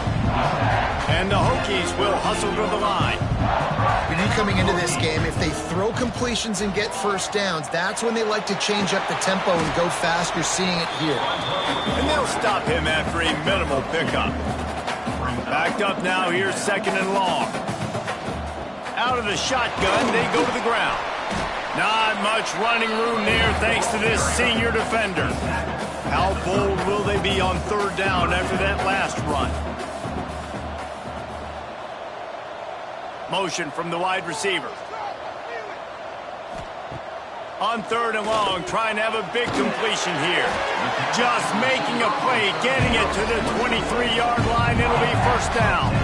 And the Hokies will hustle to the line. When you're coming into this game, if they throw completions and get 1st downs, that's when they like to change up the tempo and go fast. You're seeing it here. And they'll stop him after a minimal pickup. Backed up now, here's 2nd and long. Out of the shotgun, they go to the ground. Not much running room there thanks to this senior defender. How bold will they be on 3rd down after that last run? Motion from the wide receiver. On 3rd and long, trying to have a big completion here. Just making a play, getting it to the 23-yard line. It'll be 1st down.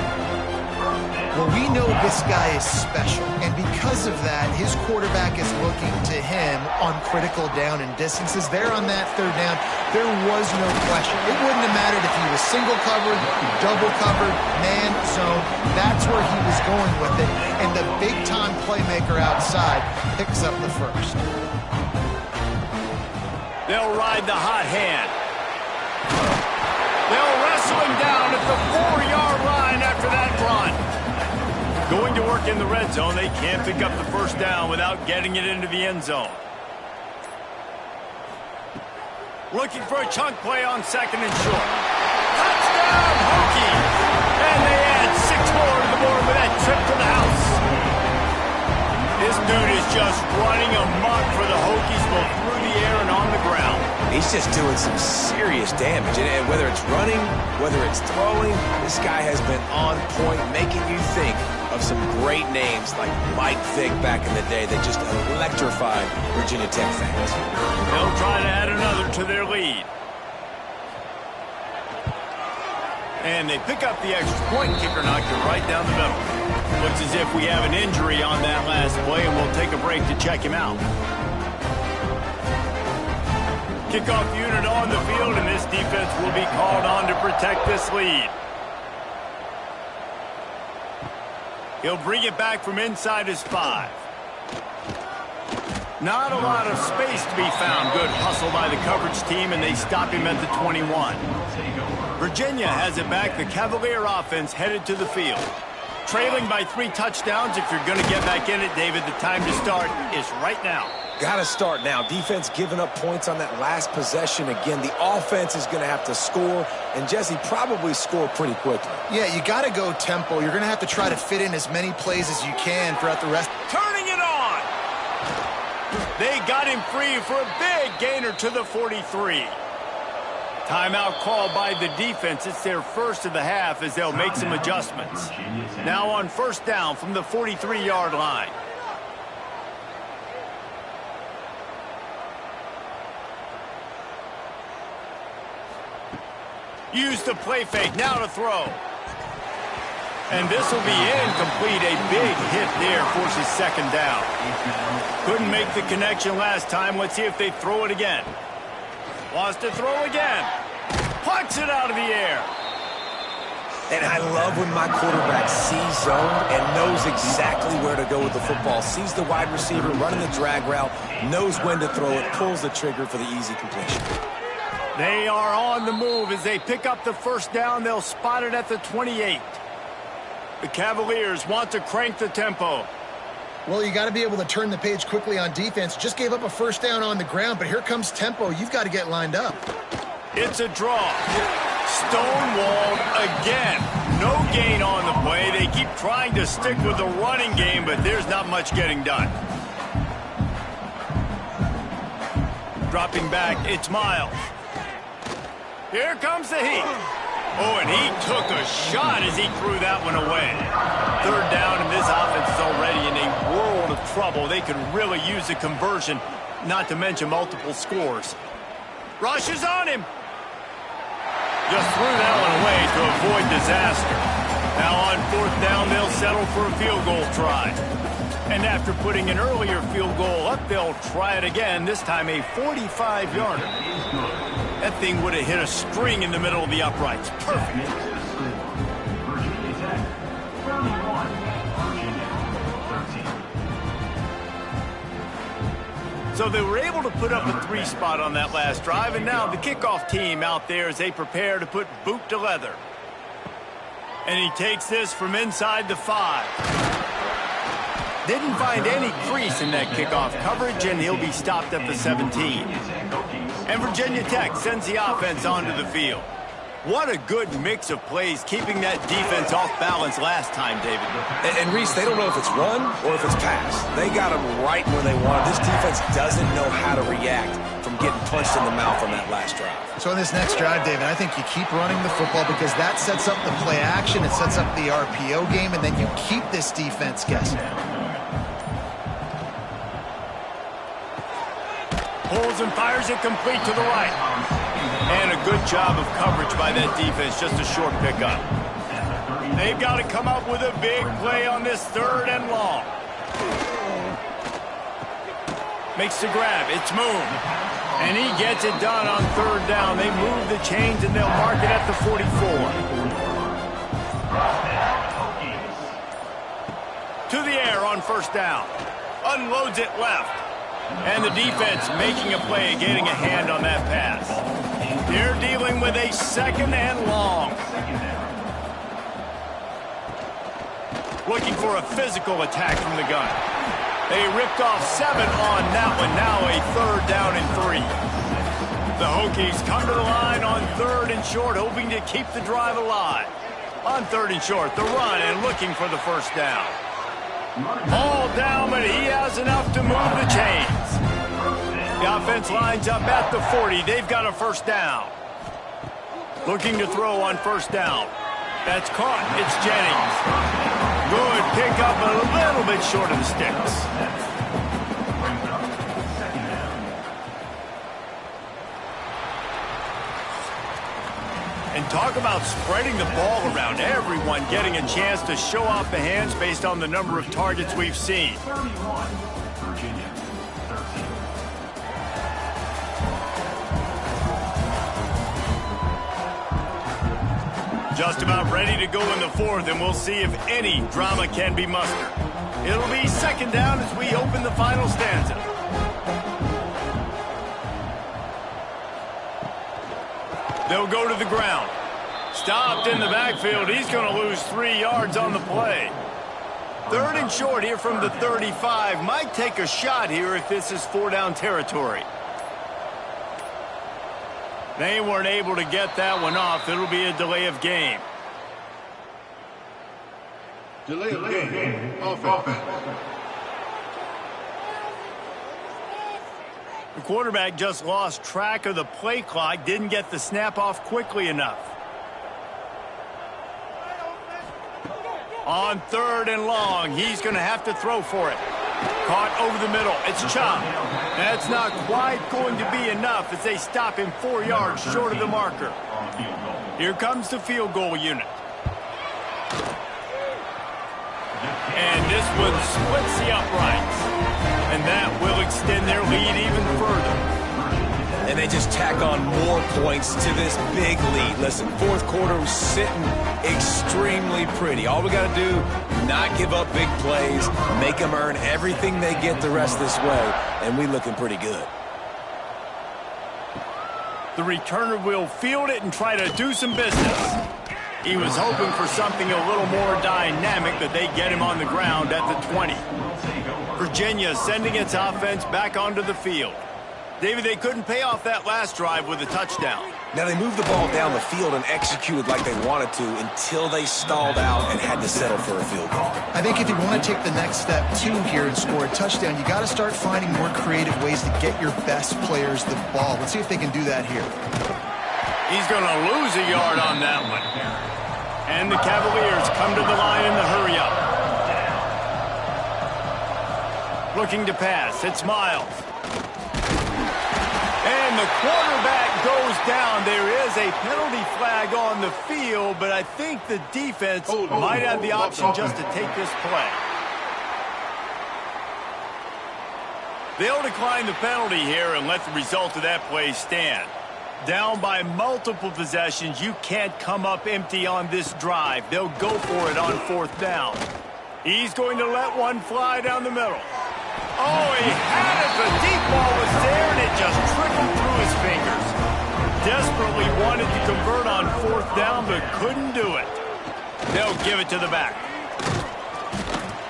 Well, we know this guy is special, and because of that, his quarterback is looking to him on critical down and distances. There on that 3rd down, there was no question. It wouldn't have mattered if he was single covered, double covered, man, zone. That's where he was going with it, and the big-time playmaker outside picks up the 1st. They'll ride the hot hand. They'll wrestle him down at the 4-yard line after that run. Going to work in the red zone, they can't pick up the 1st down without getting it into the end zone. Looking for a chunk play on 2nd and short. Touchdown, Hokies! And they add 6 more to the board with that trip to the house. This dude is just running amok for the Hokies, both through the air and on the ground. He's just doing some serious damage. And whether it's running, whether it's throwing, this guy has been on point, making you think of some great names like Mike Vick back in the day that just electrified Virginia Tech fans. They'll try to add another to their lead. And they pick up the extra point. Kicker knocked it right down the middle. Looks as if we have an injury on that last play, and we'll take a break to check him out. Kickoff unit on the field, and this defense will be called on to protect this lead. He'll bring it back from inside his 5. Not a lot of space to be found. Good hustle by the coverage team, and they stop him at the 21. Virginia has it back. The Cavalier offense headed to the field. Trailing by 3 touchdowns. If you're going to get back in it, David, the time to start is right now. Got to start now. Defense giving up points on that last possession. Again, the offense is going to have to score, and Jesse probably score pretty quickly. Yeah, you got to go tempo. You're going to have to try to fit in as many plays as you can throughout the rest. Turning it on. They got him free for a big gainer to the 43. Timeout called by the defense. It's their first of the half as they'll make some adjustments. Now on first down from the 43-yard line. Use the play fake. Now to throw. And this will be incomplete. A big hit there forces second down. Couldn't make the connection last time. Let's see if they throw it again. Wants to throw again. Punts it out of the air. And I love when my quarterback sees zone and knows exactly where to go with the football. Sees the wide receiver running the drag route, knows when to throw it, pulls the trigger for the easy completion. They are on the move as they pick up the first down. They'll spot it at the 28. The Cavaliers want to crank the tempo. Well, you got to be able to turn the page quickly on defense. Just gave up a first down on the ground, but here comes tempo. You've got to get lined up. It's a draw. Stonewalled again. No gain on the play. They keep trying to stick with the running game, but there's not much getting done. Dropping back, it's Miles. Here comes the heat. Oh, and he took a shot as he threw that one away. Third down, and this offense is already in a world of trouble. They could really use a conversion, not to mention multiple scores. Rushes on him. Just threw that one away to avoid disaster. Now on fourth down, they'll settle for a field goal try. And after putting an earlier field goal up, they'll try it again, this time a 45-yarder. That thing would have hit a string in the middle of the uprights. Perfect. So they were able to put up a 3 spot on that last drive, and now the kickoff team out there as they prepare to put boot to leather. And he takes this from inside the 5. Didn't find any crease in that kickoff coverage, and he'll be stopped at the 17. And Virginia Tech sends the offense onto the field. What a good mix of plays, keeping that defense off balance last time, David. And Reese, they don't know if it's run or if it's pass. They got them right where they want. This defense doesn't know how to react from getting punched in the mouth on that last drive. So in this next drive, David, I think you keep running the football because that sets up the play action, it sets up the RPO game, and then you keep this defense guessing. Pulls and fires it complete to the right. And a good job of coverage by that defense, just a short pickup. They've got to come up with a big play on this third and long. Makes the grab, it's Moon. And he gets it done on third down. They move the chains and they'll mark it at the 44. To the air on first down. Unloads it left. And the defense making a play, getting a hand on that pass. They're dealing with a second and long. Looking for a physical attack from the gun. They ripped off 7 on that one. Now a third down and 3. The Hokies come to the line on third and short, hoping to keep the drive alive. On third and short, the run and looking for the first down. All down, but he has enough to move the chains. The offense lines up at the 40. They've got a first down. Looking to throw on first down. That's caught. It's Jennings. Good pickup, a little bit short of the sticks. And talk about spreading the ball around. Everyone getting a chance to show off the hands based on the number of targets we've seen. 31, Virginia, 13. Just about ready to go in the fourth, and we'll see if any drama can be mustered. It'll be second down as we open the final stanza. They'll go to the ground. Stopped in the backfield. He's going to lose 3 yards on the play. Third and short here from the 35. Might take a shot here if this is 4-down territory. They weren't able to get that one off. It'll be a delay of game. Delay of game. Offense. The quarterback just lost track of the play clock, didn't get the snap off quickly enough. On 3rd and long, he's going to have to throw for it. Caught over the middle. It's chopped. That's not quite going to be enough as they stop him 4 yards short of the marker. Here comes the field goal unit. And this one splits the uprights. And that will extend their lead even further. And they just tack on more points to this big lead. Listen, 4th quarter was sitting extremely pretty. All we got to do, not give up big plays, make them earn everything they get the rest of this way, and we looking pretty good. The returner will field it and try to do some business. He was hoping for something a little more dynamic, but they get him on the ground at the 20. Virginia sending its offense back onto the field. David, they couldn't pay off that last drive with a touchdown. Now, they moved the ball down the field and executed like they wanted to until they stalled out and had to settle for a field goal. I think if you want to take the next step, too, here and score a touchdown, you got to start finding more creative ways to get your best players the ball. Let's see if they can do that here. He's going to lose a yard on that one. And the Cavaliers come to the line in the hurry-up. Looking to pass. It's Miles. And the quarterback goes down. There is a penalty flag on the field, but I think the defense might have the option just to take this play. They'll decline the penalty here and let the result of that play stand. Down by multiple possessions, you can't come up empty on this drive. They'll go for it on 4th down. He's going to let one fly down the middle. Oh, he had it. The deep ball was there, and it just trickled through his fingers. Desperately wanted to convert on 4th down, but couldn't do it. They'll give it to the back.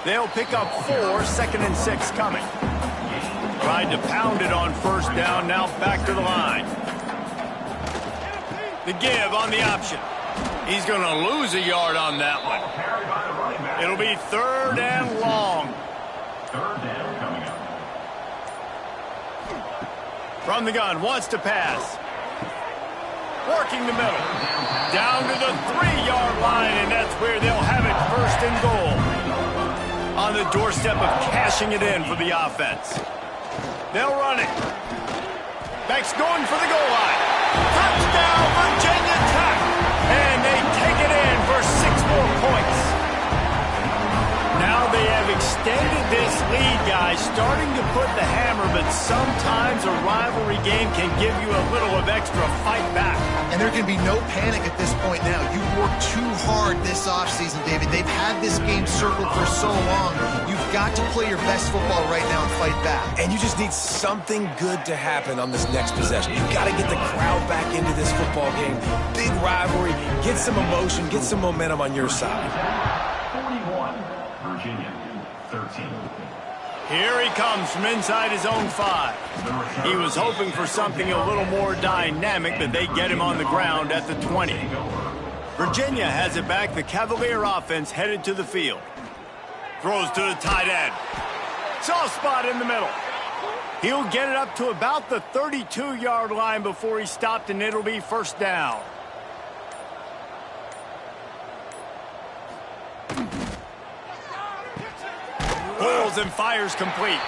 They'll pick up 4, 2nd and 6 coming. Tried to pound it on 1st down, now back to the line. The give on the option. He's going to lose a yard on that one. It'll be 3rd and long. 3rd down coming up. From the gun, wants to pass. Working the middle. Down to the 3-yard line, and that's where they'll have it 1st and goal. On the doorstep of cashing it in for the offense. They'll run it. Beck's going for the goal line. Touchdown, Virginia Tech. And they take it in for 6 more points. Now they have extended this lead, guys, starting to put the hammer, but sometimes a rivalry game can give you a little of extra fight back. And there can be no panic at this point now. You've worked too hard this offseason, David. They've had this game circled for so long. You've got to play your best football right now and fight back. And you just need something good to happen on this next possession. You've got to get the crowd back into this football game. Big rivalry. Get some emotion. Get some momentum on your side. 41, Virginia, 13. Here he comes from inside his own 5. He was hoping for something a little more dynamic, but they get him on the ground at the 20. Virginia has it back. The Cavalier offense headed to the field. Throws to the tight end. Soft spot in the middle. He'll get it up to about the 32-yard line before he stopped, and it'll be 1st down. Pulls and fires complete.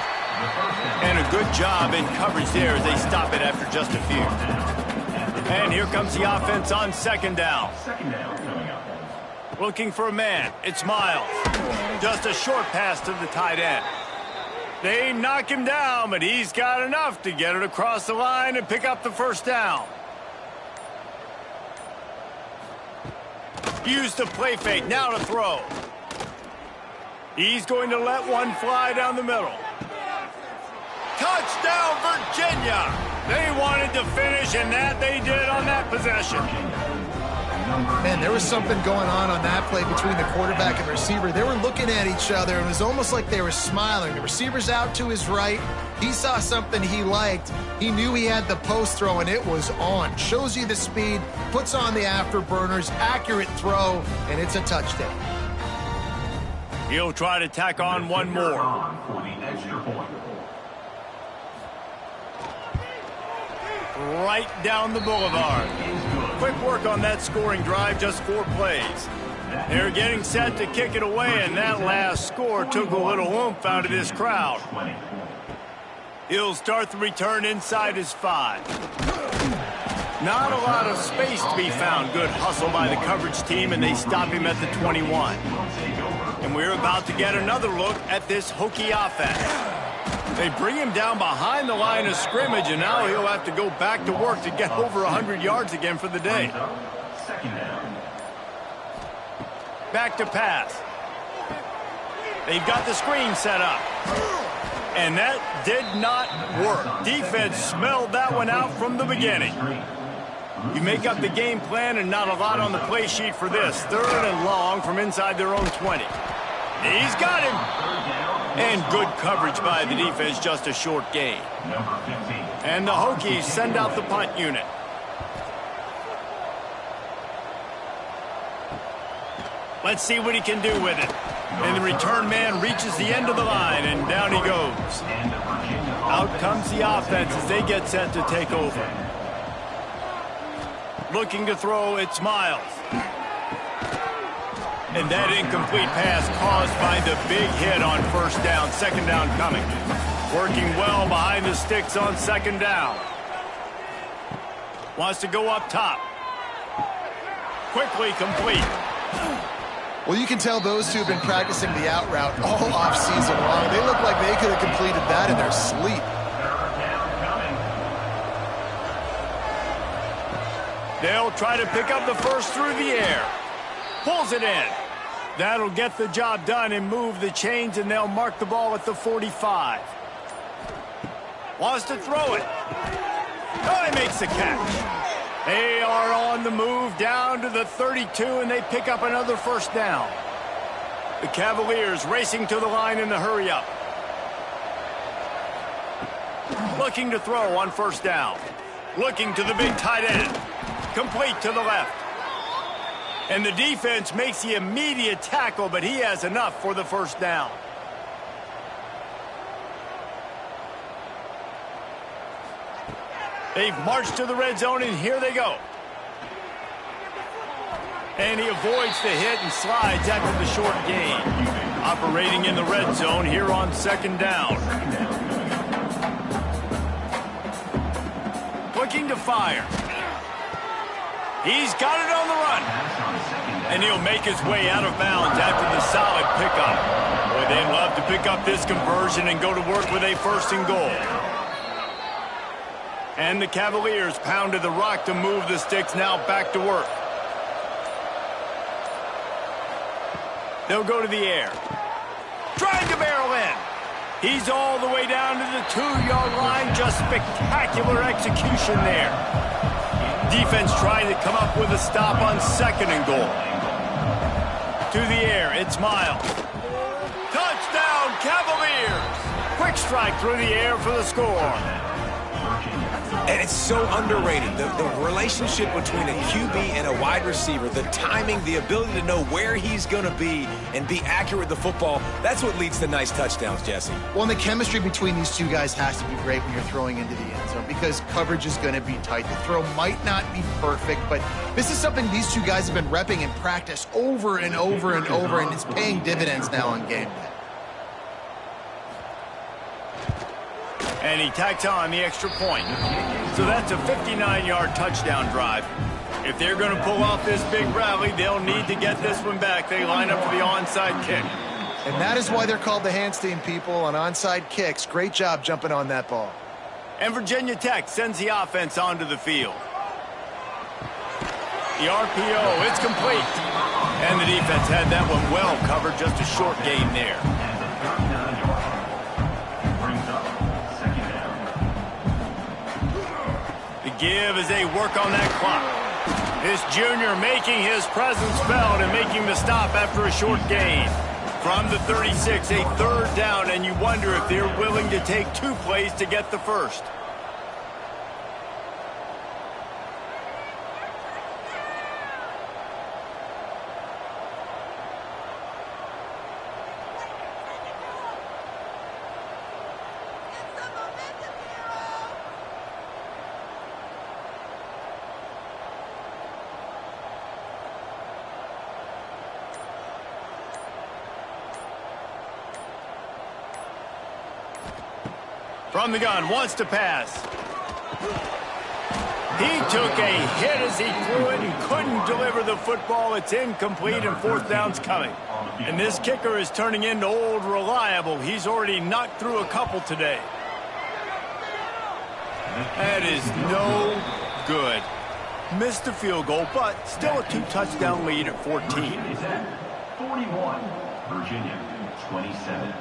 And a good job in coverage there as they stop it after just a few. And here comes the offense on 2nd down. 2nd down coming up. Looking for a man. It's Miles. Just a short pass to the tight end. They knock him down, but he's got enough to get it across the line and pick up the 1st down. Use the play fake. Now to throw. He's going to let one fly down the middle. Touchdown, Virginia! They wanted to finish, and that they did on that possession. Man, there was something going on that play between the quarterback and receiver. They were looking at each other, and it was almost like they were smiling. The receiver's out to his right. He saw something he liked. He knew he had the post throw, and it was on. Shows you the speed, puts on the afterburners, accurate throw, and it's a touchdown. He'll try to tack on one more. For the extra point. right down the boulevard. Quick work on that scoring drive, just 4 plays. They're getting set to kick it away, and that last score took a little oomph out of this crowd. He'll start the return inside his 5. Not a lot of space to be found. Good hustle by the coverage team, and they stop him at the 21. And we're about to get another look at this Hokie offense. They bring him down behind the line of scrimmage, and now he'll have to go back to work to get over 100 yards again for the day. Back to pass. They've got the screen set up. And that did not work. Defense smelled that one out from the beginning. You make up the game plan and not a lot on the play sheet for this. 3rd and long from inside their own 20. He's got him. And good coverage by the defense, just a short gain. And the Hokies send out the punt unit. Let's see what he can do with it. And the return man reaches the end of the line, and down he goes. Out comes the offense as they get set to take over. Looking to throw, it's Miles. And that incomplete pass caused by the big hit on 1st down. 2nd down coming. Working well behind the sticks on 2nd down. Wants to go up top. Quickly complete. Well, you can tell those two have been practicing the out route all off-season long. They look like they could have completed that in their sleep. They'll try to pick up the first through the air. Pulls it in. That'll get the job done and move the chains, and they'll mark the ball at the 45. Wants to throw it. Oh, he makes the catch. They are on the move down to the 32, and they pick up another 1st down. The Cavaliers racing to the line in the hurry-up. Looking to throw on 1st down. Looking to the big tight end. Complete to the left. And the defense makes the immediate tackle, but he has enough for the 1st down. They've marched to the red zone, and here they go. And he avoids the hit and slides after the short gain. Operating in the red zone here on 2nd down. Looking to fire. He's got it on the run. And he'll make his way out of bounds after the solid pickup. Boy, they'd love to pick up this conversion and go to work with a 1st and goal. And the Cavaliers pounded the rock to move the sticks, now back to work. They'll go to the air. Trying to barrel in. He's all the way down to the 2-yard line. Just spectacular execution there. Defense trying to come up with a stop on 2nd and goal. To the air, it's Miles. Touchdown, Cavaliers! Quick strike through the air for the score. And it's so underrated. The relationship between a QB and a wide receiver, the timing, the ability to know where he's going to be and be accurate with the football, that's what leads to nice touchdowns, Jesse. Well, and the chemistry between these two guys has to be great when you're throwing into the end zone because coverage is going to be tight. The throw might not be perfect, but this is something these two guys have been repping in practice over and over and over, and it's paying dividends now on game day. And he tacks on the extra point. So that's a 59-yard touchdown drive. If they're going to pull off this big rally, they'll need to get this one back. They line up for the onside kick. And that is why they're called the Handstein people on onside kicks. Great job jumping on that ball. And Virginia Tech sends the offense onto the field. The RPO, it's complete. And the defense had that one well covered, just a short gain there. Give as they work on that clock. This junior making his presence felt and making the stop after a short gain. From the 36, a 3rd down, and you wonder if they're willing to take 2 plays to get the 1st. From the gun, wants to pass. He took a hit as he threw it and couldn't deliver the football. It's incomplete and fourth down's coming. And this kicker is turning into old reliable. He's already knocked through a couple today. That is no good. Missed the field goal, but still a 2-touchdown lead at 14. 41, Virginia 27.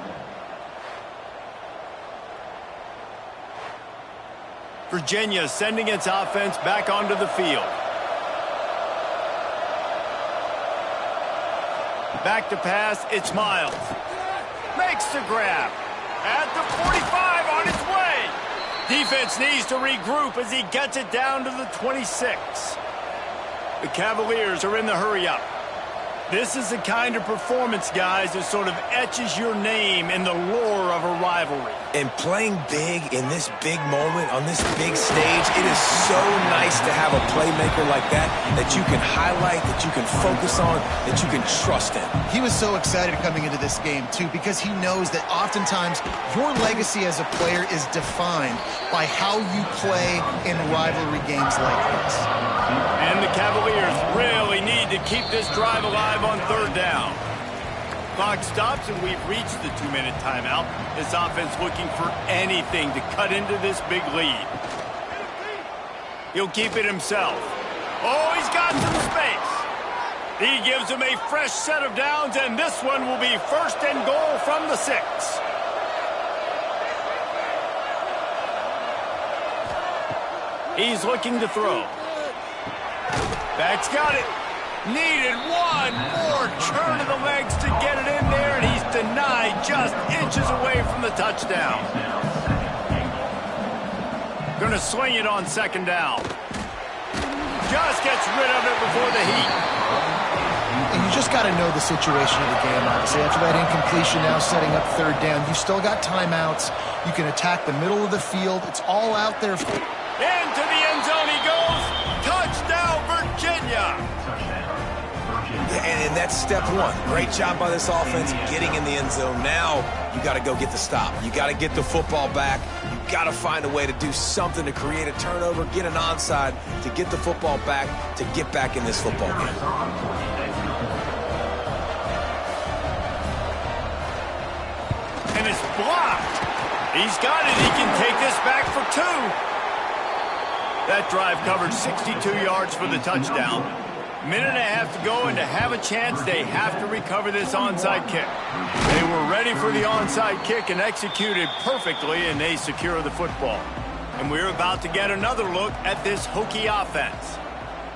Virginia sending its offense back onto the field. Back to pass, it's Miles. Makes the grab. At the 45 on its way. Defense needs to regroup as he gets it down to the 26. The Cavaliers are in the hurry-up. This is the kind of performance, guys, that sort of etches your name in the lore of a rivalry. And playing big in this big moment, on this big stage, it is so nice to have a playmaker like that you can highlight, that you can focus on, that you can trust in. He was so excited coming into this game, too, because he knows that oftentimes your legacy as a player is defined by how you play in rivalry games like this. And the Cavaliers really need to keep this drive alive on third down. Clock stops and we've reached the 2-minute timeout. This offense looking for anything to cut into this big lead. He'll keep it himself. Oh, he's got some space. He gives him a fresh set of downs, and this one will be first and goal from the 6. He's looking to throw. Back's got it. Needed one more turn of the legs to get it in there, and he's denied just inches away from the touchdown. Gonna swing it on second down. Just gets rid of it before the heat. And you just got to know the situation of the game, obviously. After that incompletion, now setting up third down. You still got timeouts. You can attack the middle of the field. It's all out there. Into the end zone he goes. Touchdown, Virginia. And that's step one. Great job by this offense getting in the end zone. Now you got to go get the stop. You got to get the football back. You got to find a way to do something to create a turnover, get an onside, to get the football back, to get back in this football game. And it's blocked. He's got it. He can take this back for 2. That drive covered 62 yards for the touchdown. Minute and a half to go, and to have a chance, they have to recover this onside kick. They were ready for the onside kick and executed perfectly, and they secure the football. And we're about to get another look at this Hokie offense.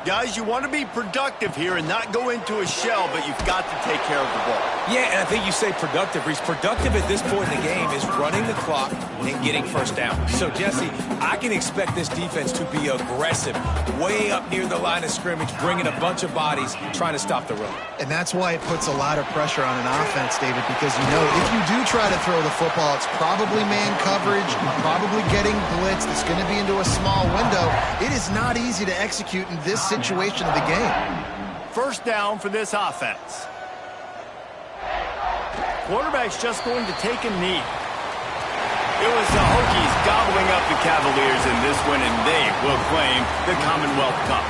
Guys, you want to be productive here and not go into a shell, but you've got to take care of the ball. Yeah, and I think you say productive. He's productive at this point in the game is running the clock and getting first down. So, Jesse, I can expect this defense to be aggressive, way up near the line of scrimmage, bringing a bunch of bodies, trying to stop the run. And that's why it puts a lot of pressure on an offense, David, because you know if you do try to throw the football, it's probably man coverage, probably getting blitzed. It's going to be into a small window. It is not easy to execute in this situation of the game. First down for this offense. Quarterback's just going to take a knee. It was the Hokies gobbling up the Cavaliers in this one, and they will claim the Commonwealth Cup.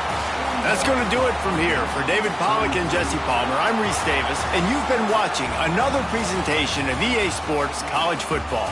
That's going to do it from here. For David Pollack and Jesse Palmer, I'm Reese Davis, and you've been watching another presentation of EA Sports College Football.